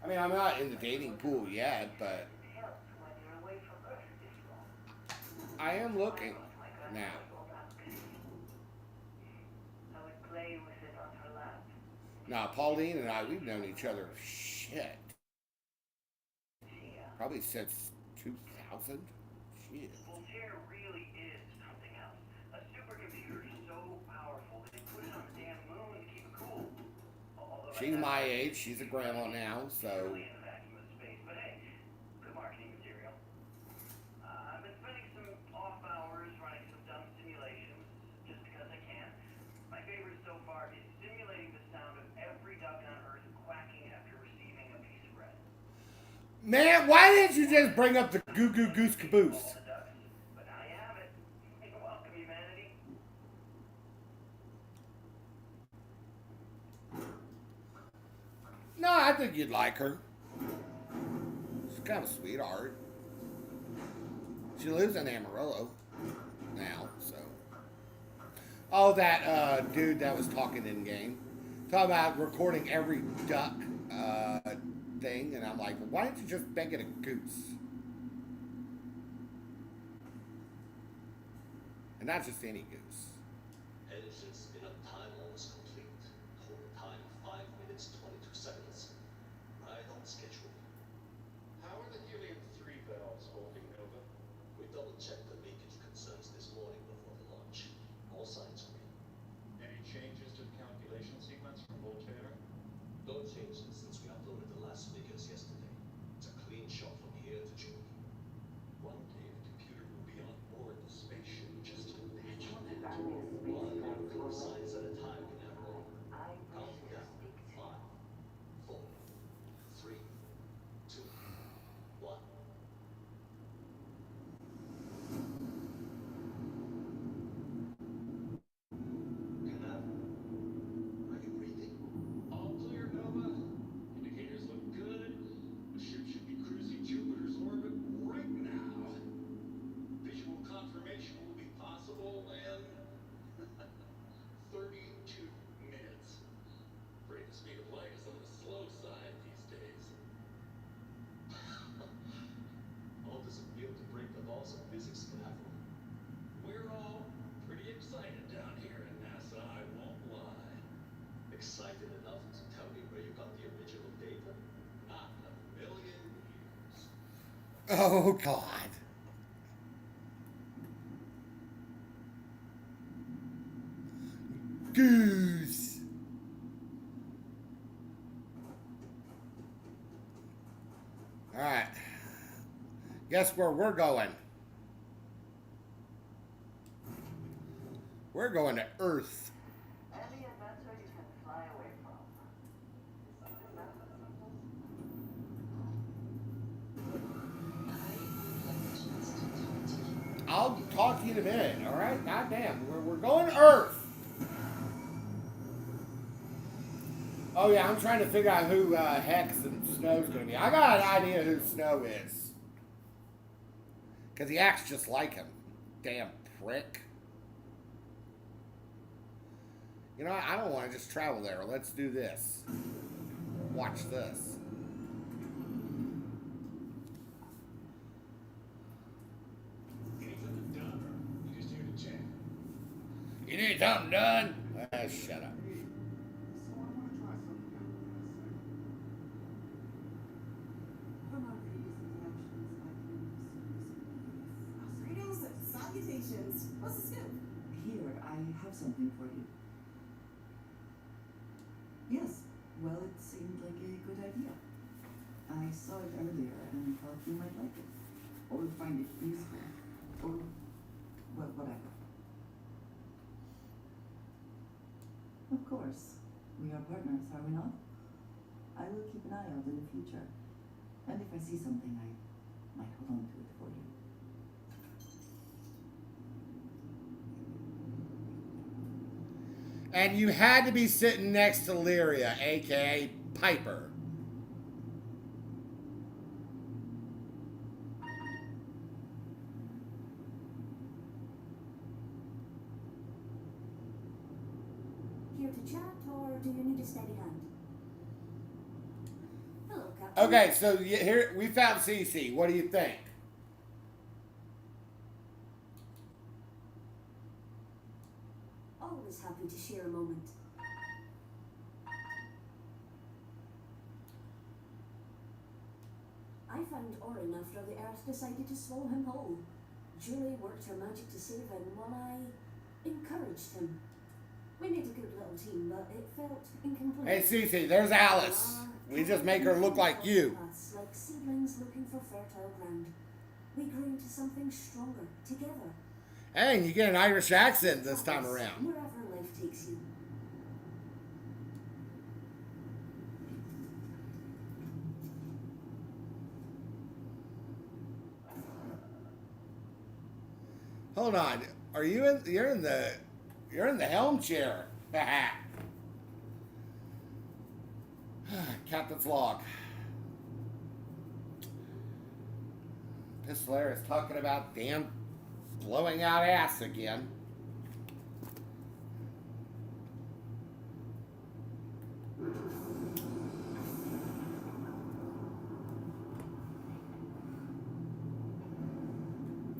I mean, I'm not in the dating pool yet, but It helps when you're away from Earth this long. I am looking now. I would play with it on her lap. Now, Pauline and I, we've known each other, shit, probably since 2000. Shit. Voltaire really is something else. A supercomputer so powerful that they put it on the damn moon to keep it cool. Although She's my age. She's a grandma now, so. really in the vacuum of space, but hey, good marketing material. I've been spending some off hours running some dumb simulations just because I can. My favorite so far is simulating the sound of every duck on Earth quacking after receiving a piece of bread. Man, why didn't you just bring up the Goo Goo Goose Caboose? All the ducks, but now you have it. You're welcome, humanity. No, I think you'd like her. She's kind of a sweetheart. She lives in Amarillo now, so. Oh, that dude that was talking in game. Talking about recording every duck thing, and I'm like, well, why don't you just make it a goose? And not just any goose. Engines in a time almost complete. Total time 5 minutes 22 seconds. Right on schedule. How are the helium-3 valves holding, Nova? We double-checked the leakage concerns this morning before the launch. All signs green. Any changes to the calculation sequence from Voltaire? No changes since we uploaded the last figures yesterday. It's a clean shot from here to June. One day the computer will be on board the spaceship. Just imagine that. One miracle of science at a time, Canaveral. Counting down. 5, 4, 3, 2, 1. Canaveral, are you breathing? All clear, Nova. Indicators look good. The ship should be cruising Jupiter's orbit right now. Visual confirmation will be possible in 32 minutes. Afraid the speed of light is on the slow side these days. All this appeal to break the laws of physics, Canaveral. We're all pretty excited down here in NASA, I won't lie. Excited enough to tell me where you got the original data? Not in a million years. Oh, God. Guess where we're going? We're going to Earth. Any adventure you can fly away from. I'll talk to you in a minute, all right? Goddamn, we're going to Earth. Oh yeah, I'm trying to figure out who Hex and Snow's gonna be. I got an idea who Snow is, cause he acts just like him. Damn prick. You know, I don't want to just travel there. Let's do this. Watch this. You need something done? Shut up. Greetings and salutations. What's the scoop? Here, I have something for you. Yes, well, it seemed like a good idea. I saw it earlier and thought you might like it. Or find it useful. Or, well, whatever. Of course. We are partners, are we not? I will keep an eye out in the future. And if I see something, I might hold on to it for you. And you had to be sitting next to Lyria, aka Piper. Here to chat, or do you need a steady hand? Hello, Captain. Okay, so here we found Cece. What do you think? Always happy to share a moment. I found Orin after the Earth decided to swallow him whole. Julie worked her magic to save him while I encouraged him. We made a good little team, but it felt incomplete. Hey, Cece, there's Alice. We just make her look like you. Paths, like seedlings looking for fertile ground. We grew into something stronger together. Hey, you get an Irish accent this time around. Wherever life takes you. Hold on. Are you in? You're in the helm chair. Captain's log. Pistoler is talking about damn blowing out ass again.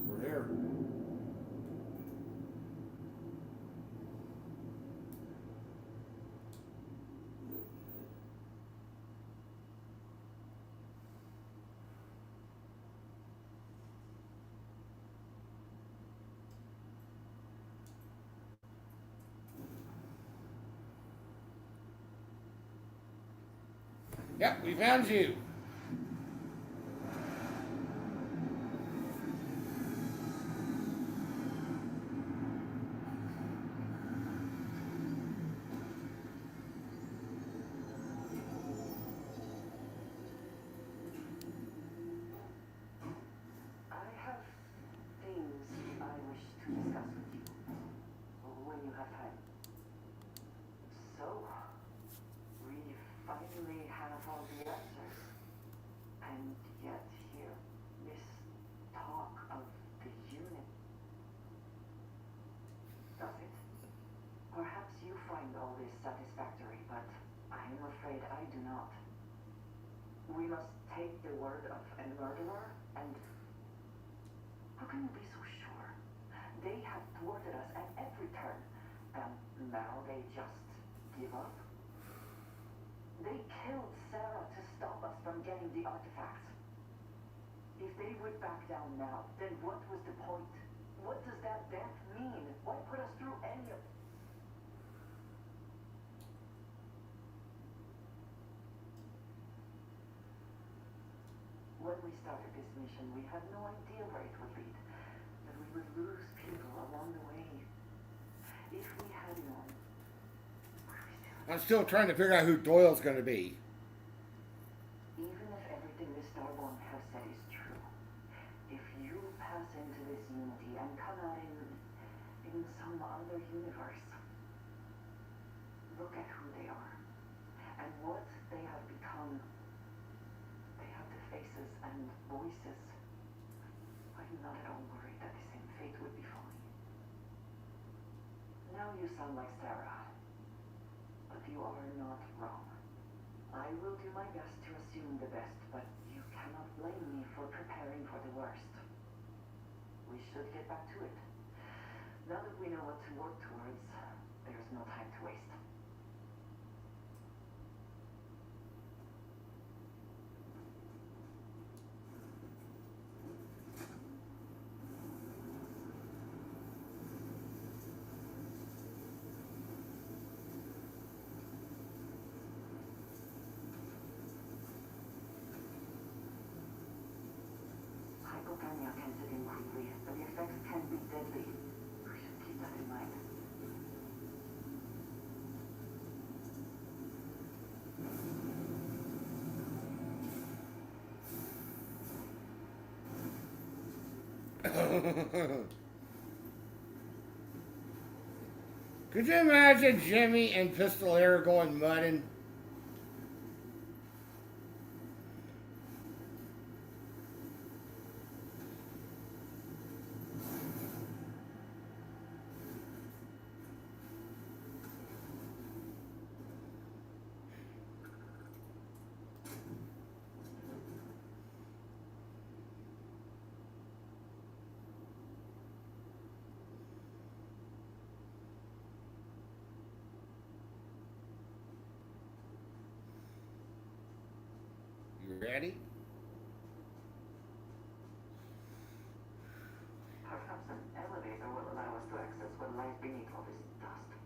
We're here. Yep, we found you. I have things I wish to discuss with you when you have time. So, we finally have all the answers. And yet here, this talk of the unit. Does it? Perhaps you find all this satisfactory, but I'm afraid I do not. We must take the word of a murderer and... How can you be so sure? They have thwarted us at every turn, and now they just give up? They killed Sarah to stop us from getting the artifacts. If they would back down now, then what was the point? What does that death mean? Why put us through any of... When we started this mission, we had no idea where it would lead. That we would lose people along the way. If we had known, I'm still trying to figure out who Doyle's going to be. even if everything the Starborn have said is true, if you pass into this unity and come out in some other universe, look at who they are and what they have become. They have the faces and voices. I'm not at all worried that the same fate would befall me. Now you sound like Sarah, but you are not wrong. I will do my best to assume the best, but you cannot blame me for preparing for the worst. We should get back to it. Now that we know what to work towards, there's no time to waste. Hypothermia can set in quickly, but the effects can be deadly. We should keep that in mind. Could you imagine Jimmy and Pistolero going mudding? Ready? Perhaps an elevator will allow us to access what lies beneath all this dust.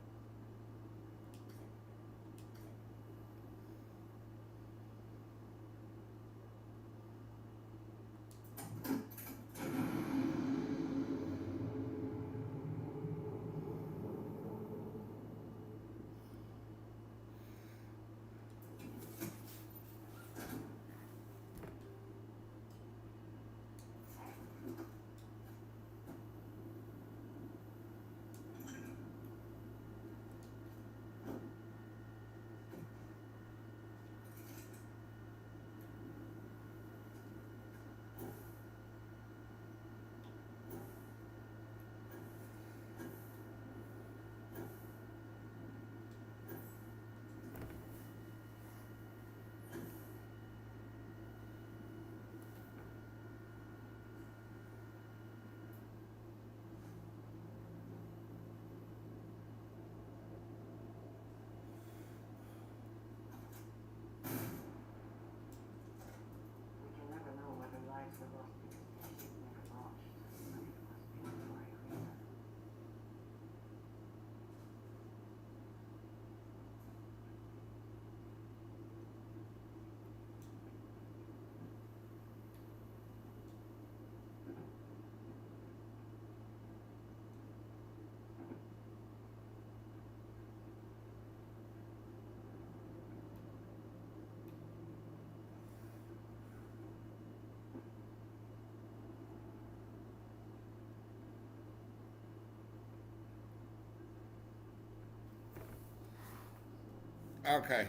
Okay.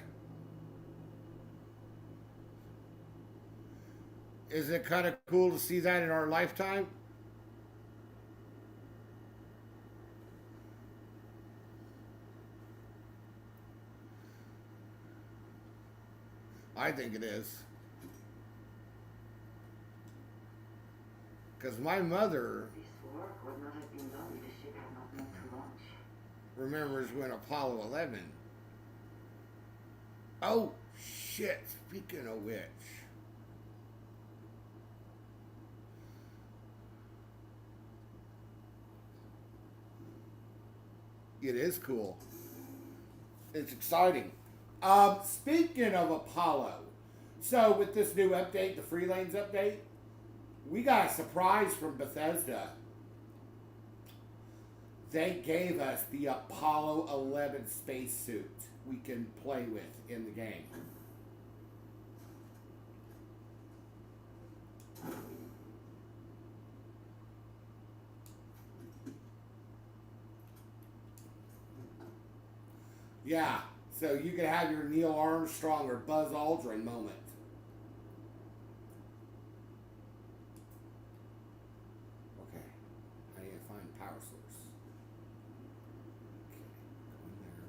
Is it kind of cool to see that in our lifetime? I think it is. Because my mother This work would not have been done if the ship had not meant to launch. remembers when Apollo 11. Oh, shit. Speaking of which. It is cool. It's exciting. Speaking of Apollo, So with this new update, the Free Lanes update, we got a surprise from Bethesda. They gave us the Apollo 11 spacesuit we can play with in the game. Yeah, so you can have your Neil Armstrong or Buzz Aldrin moment. Okay, I need to find power source. Okay, go in there.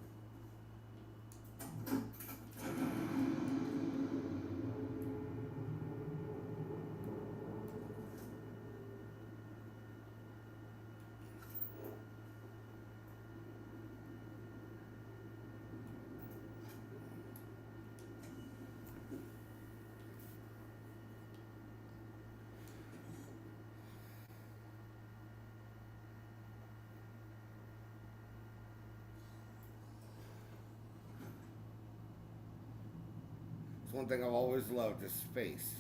It's one thing I've always loved is space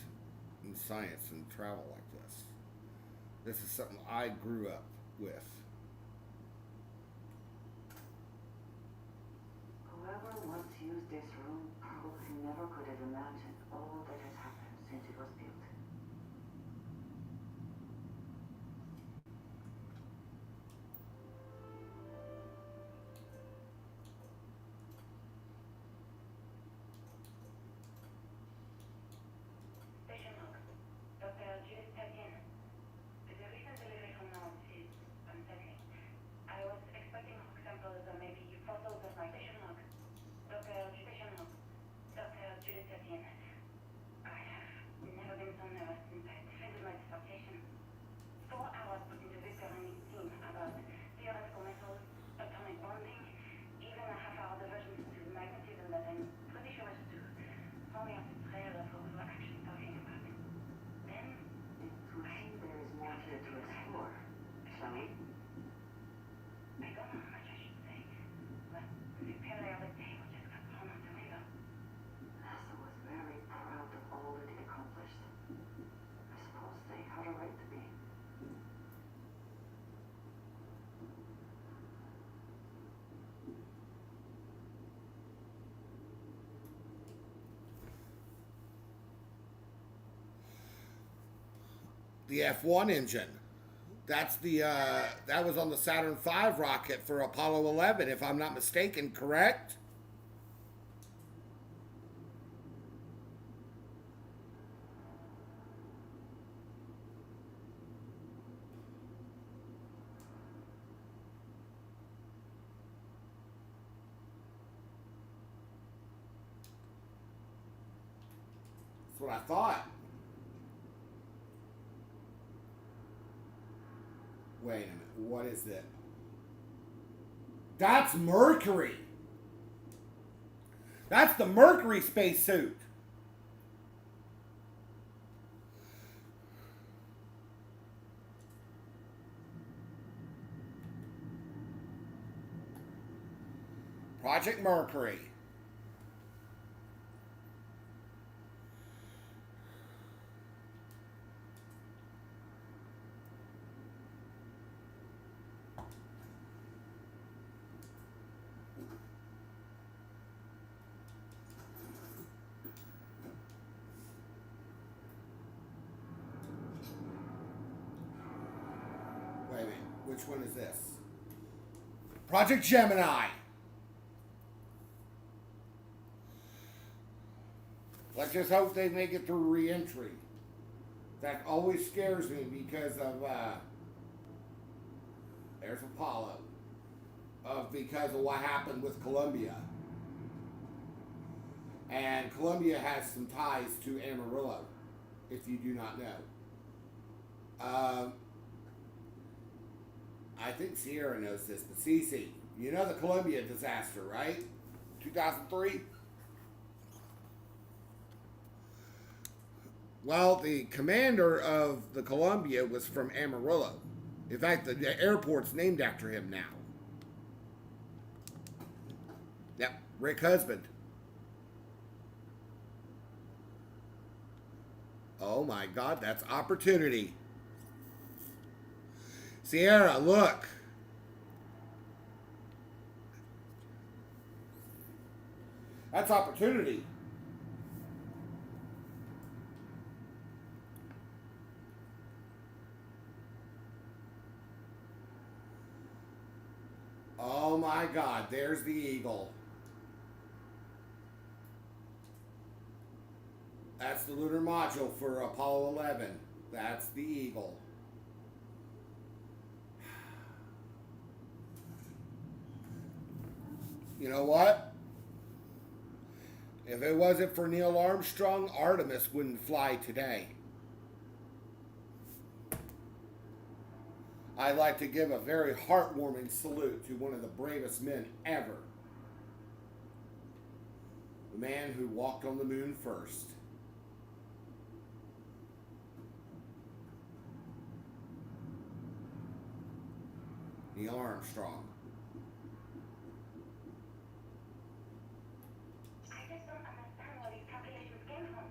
and science and travel like this. This is something I grew up with. Whoever once used this room probably never could have imagined all that has happened since it was built. Station log. Dr. Judith Tatiana. The recent delivery from North is unsettling. I was expecting rock samples or maybe fossils of my station log. Dr. Station log. Dr. Judith Tatiana. I have never been so nervous since I defended my dissertation. 4 hours put into preparing this team about theoretical methods, atomic bonding, even a half-hour diversion to magnetism that I'm pretty sure is to only have the trail of what we were actually talking about. Then, it would seem there is more here to explore, shall we? I don't know how much I should say, but the periodic table just got thrown out the window. NASA was very proud of all that it accomplished. I suppose they had a right to be. The F1 engine. That's the that was on the Saturn V rocket for Apollo 11, if I'm not mistaken, correct? That's what I thought. Wait a minute, what is that? That's Mercury. That's the Mercury spacesuit. Project Mercury. Wait a minute, which one is this? Project Gemini. Let's just hope they make it through re-entry. That always scares me because of, there's Apollo. Because of what happened with Columbia. And Columbia has some ties to Amarillo, if you do not know. I think Sierra knows this, but Cece, you know the Columbia disaster, right? 2003? Well, the commander of the Columbia was from Amarillo. In fact, the airport's named after him now. Yep, Rick Husband. Oh my God, that's opportunity. Sierra, look. That's opportunity. Oh my God, there's the eagle. That's the lunar module for Apollo 11. That's the eagle. You know what? If it wasn't for Neil Armstrong, Artemis wouldn't fly today. I'd like to give a very heartwarming salute to one of the bravest men ever. The man who walked on the moon first. Neil Armstrong. I just don't understand where these calculations came from.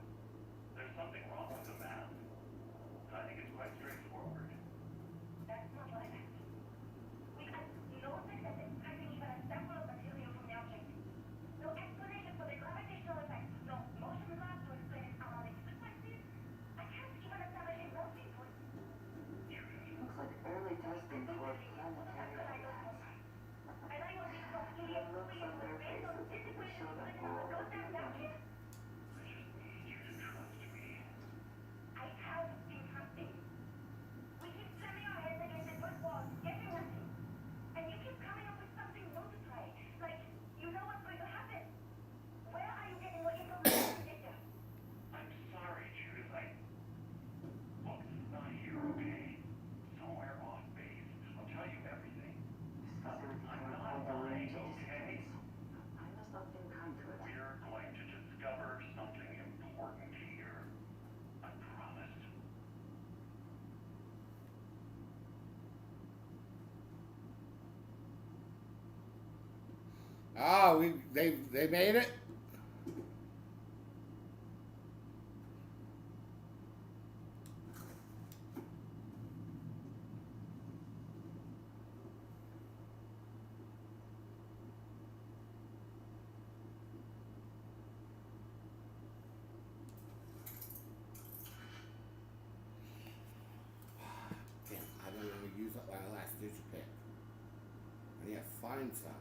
There's something wrong with the math. I think it's quite straightforward. That's not what I meant. We had no success in extracting even a sample of material from the object. No explanation for the gravitational effect. No motion mass to explain its harmonic frequencies. I can't even establish a melting point. Looks like early testing for planetary effects. I know you want me to talk to you. The looks on their faces typically show that all of the above. I just need you to trust me. I have been trusting. We keep slamming our heads against the brick wall, getting nothing. And you keep coming up with something new to try. Like, you know what's going to happen. Where are you getting your information, Victor? I'm sorry, Judith. Look, this is not here, okay? Somewhere off base. I'll tell you everything. I'm not lying, okay? I must not been kind to it. We're going to discover something important here. I promise. Ah, they made it. Damn, I don't want to use up my last digipit. I need to find some.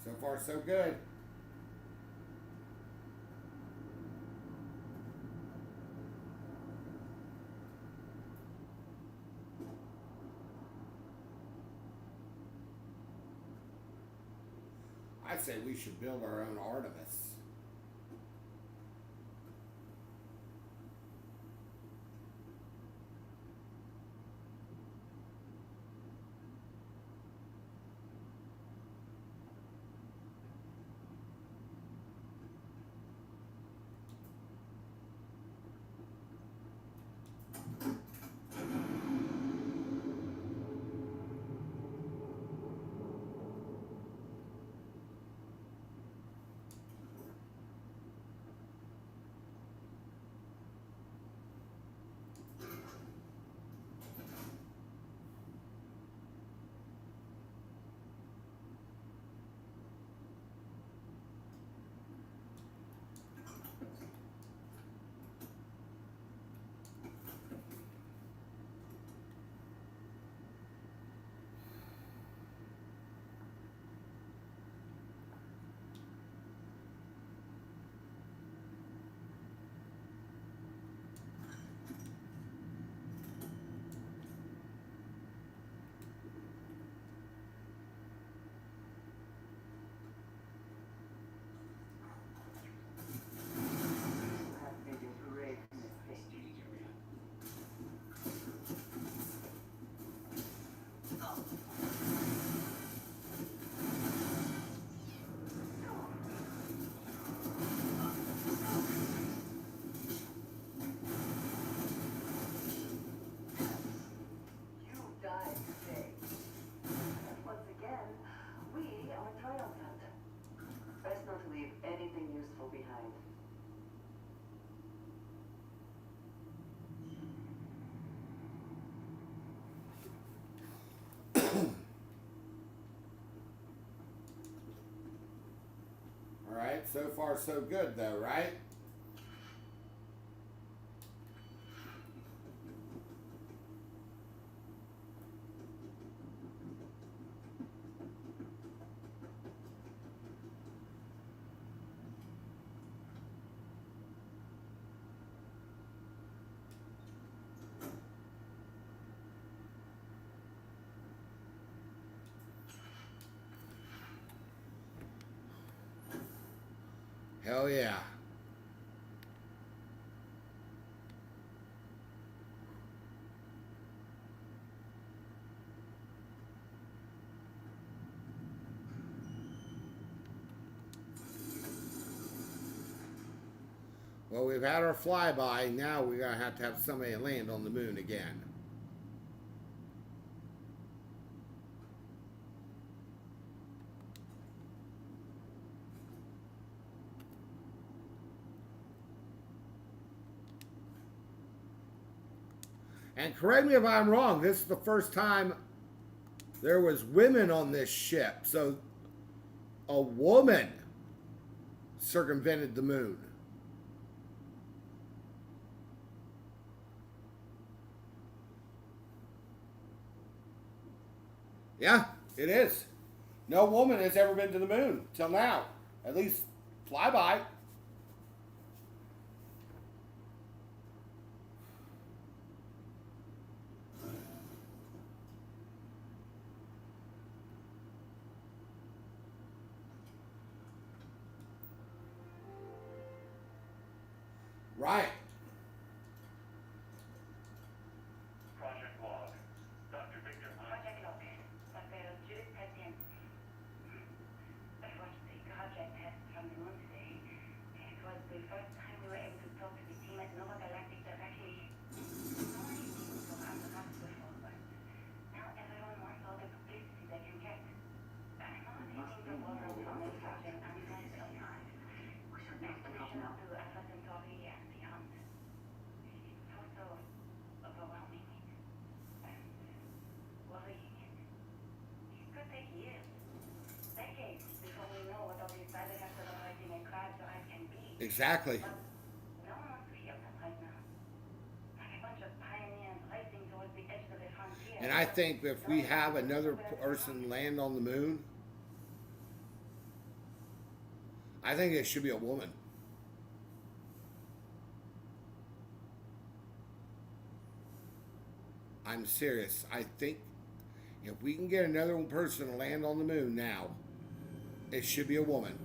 So far, so good. I'd say we should build our own Artemis. right? So far, so good, though, right? Hell yeah. Well, we've had our flyby. Now we're going to have somebody land on the moon again. And correct me if I'm wrong, this is the first time there was women on this ship. So a woman circumvented the moon. Yeah, it is. No woman has ever been to the moon till now. At least flyby. Right. Project Log. Dr. Victor Project Log. Dr. Judith Petian. Unfortunately, project test from the moon today. It was the first time we were able to talk to the team at Nova Galactic directly. Nobody seems to have the us before, but now everyone wants all the publicity they can get. I'm not taking the water from the project until it's alive. Expedition up to Alpha Centauri and beyond. It's also overwhelming and worrying. It could take years, decades, before we know what all these side effects of operating a cryogenic can be. Exactly. But no one wants to hear that right now. Like a bunch of pioneers racing towards the edge of the frontier. And I think if we have another person land on the moon, I think it should be a woman. I'm serious. I think if we can get another person to land on the moon now, it should be a woman.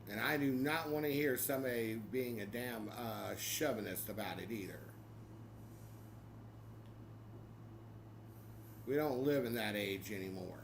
And I do not want to hear somebody being a damn chauvinist about it either. We don't live in that age anymore.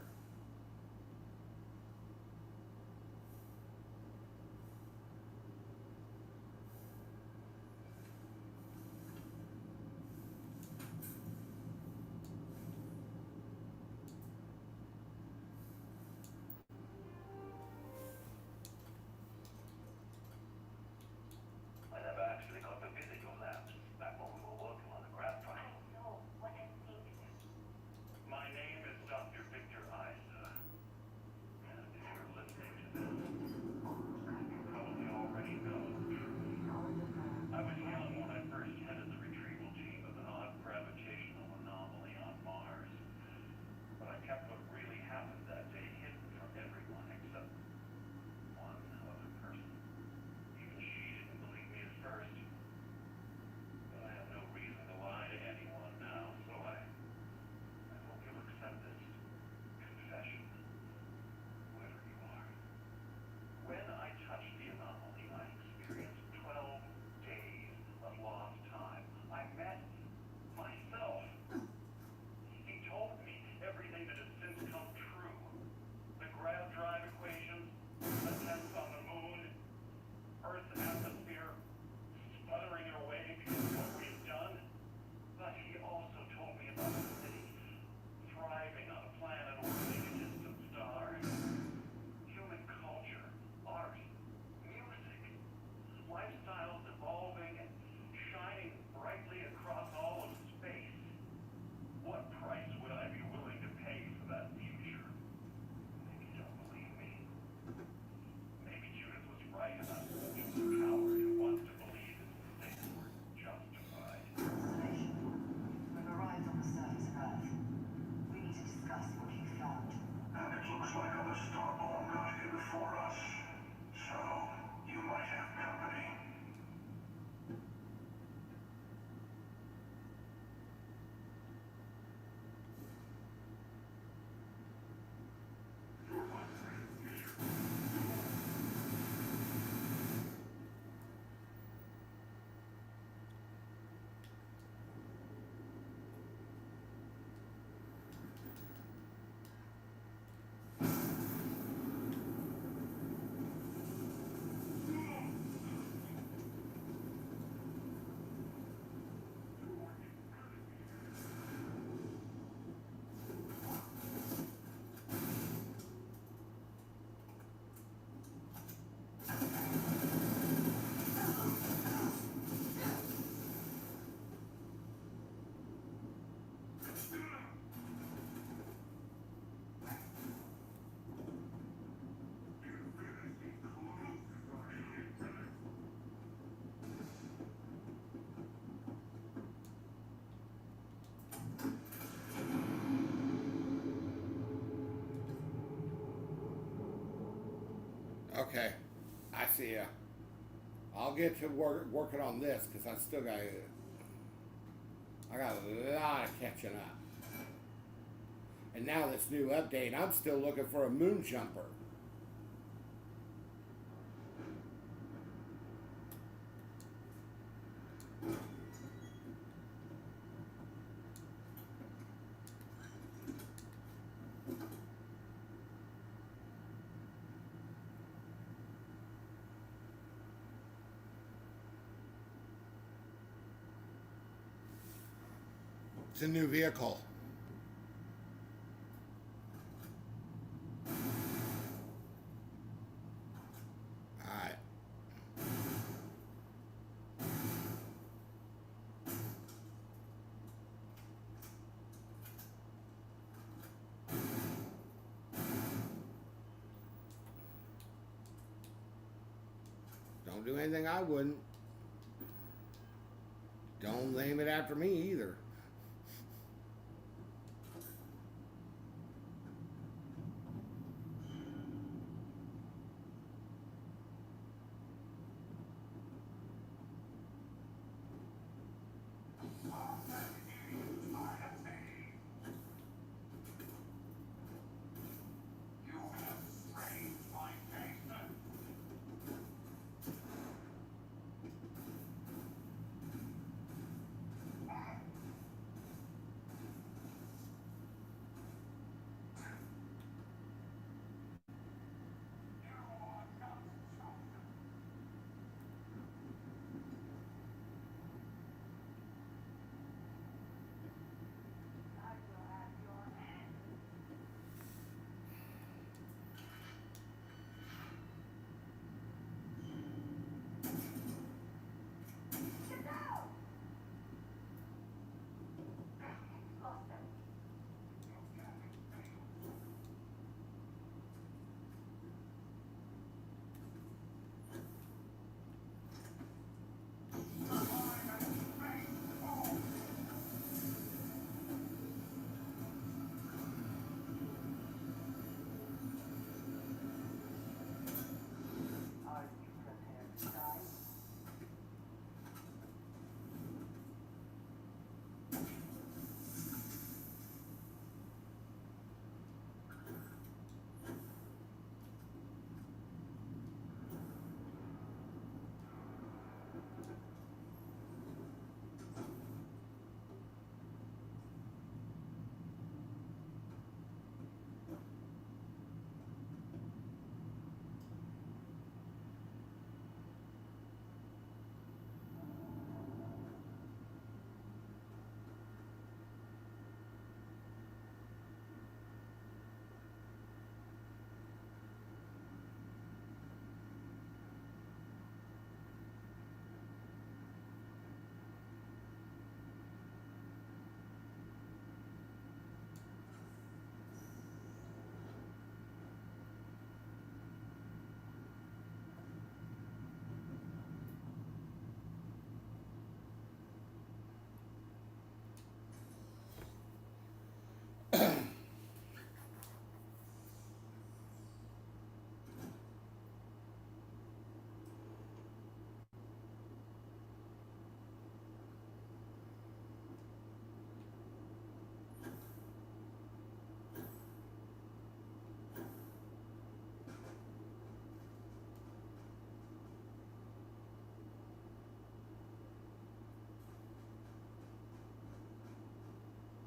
I never actually got to visit your labs back when we were working on the graphite. I know what I think. My name is Dr. Victor Okay, I see ya. I'll get to working on this because I got a lot of catching up. And now this new update, I'm still looking for a moon jumper. It's a new vehicle. Alright. Don't do anything I wouldn't. Don't name it after me either.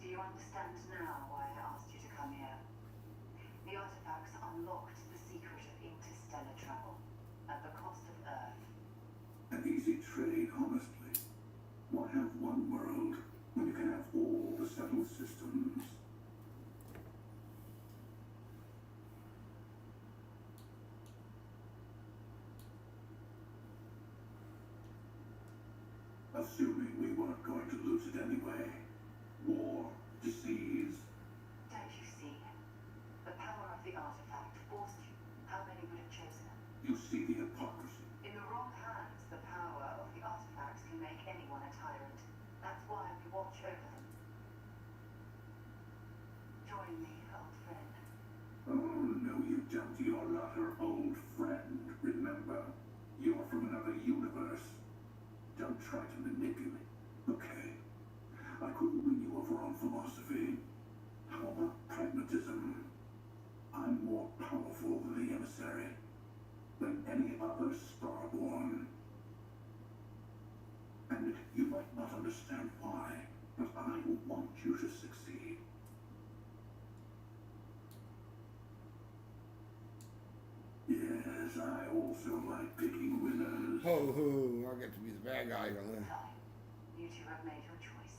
Do you understand now why I asked you to come here? The artifacts unlocked the secret of interstellar travel at the cost of Earth. An easy trade, honestly. Why have one world when you can have all the settled systems? Assuming we weren't going to lose it anyway. War, disease. Don't you see? The power of the artifact forced you. How many would have chosen it? You see the hypocrisy. In the wrong hands, the power of the artifacts can make anyone a tyrant. That's why we watch over them. Join me, old friend. Oh, no, you don't. You're not her old friend. Don't try to manipulate. Okay. I couldn't win you over on philosophy. How about pragmatism? I'm more powerful than the emissary, than any other Starborn. And you might not understand why, but I want you to succeed. Yes, I also like picking winners. Ho ho, I'll get to be the bad guy on this. Fine. You two have made your choice.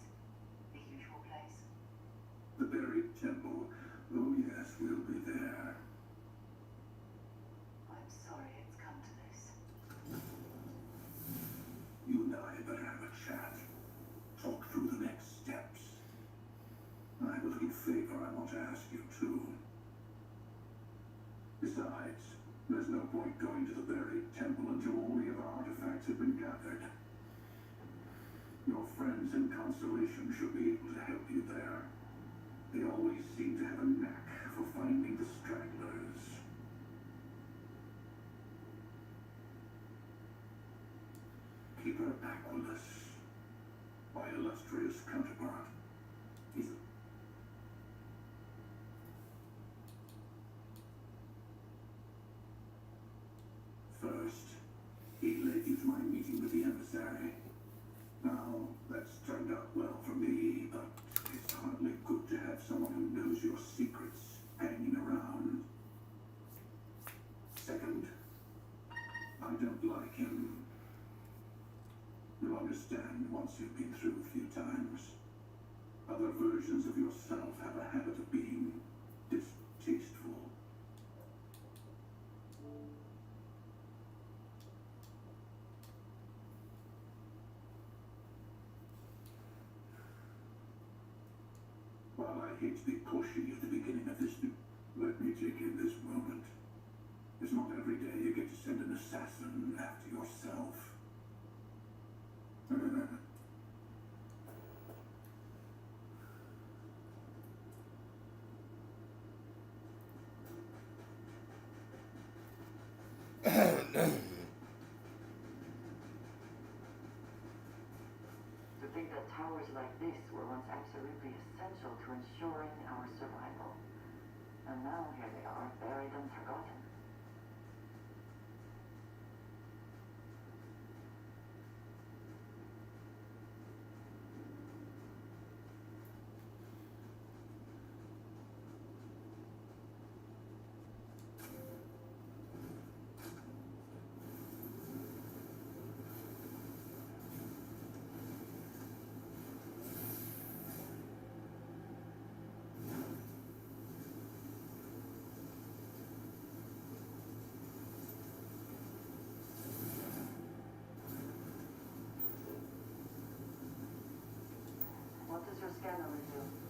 The usual place. The buried temple. Oh yes, we'll be there. I'm sorry it's come to this. You and I better have a chat. Talk through the next steps. I have a little favor I want to ask you too. Besides, there's no point going to the buried temple until all the other artifacts have been gathered. Your friends in Constellation should be able to help you there. They always seem to have a knack for finding the stragglers. Keeper Aquilus, my illustrious counterpart. He's First, he led you to my meeting with the emissary. Now, that's turned out well for me, but it's hardly good to have someone who knows your secrets hanging around. Second, I don't like him. You'll understand once you've been through a few times. Other versions of yourself have a habit of being distasteful. While I hate to be pushy at the beginning of this, let me take in this moment. It's not every day you get to send an assassin after yourself. To think that towers like this were once absolutely essential to ensuring our survival. And now here they are, buried and forgotten. What does your scanner reveal?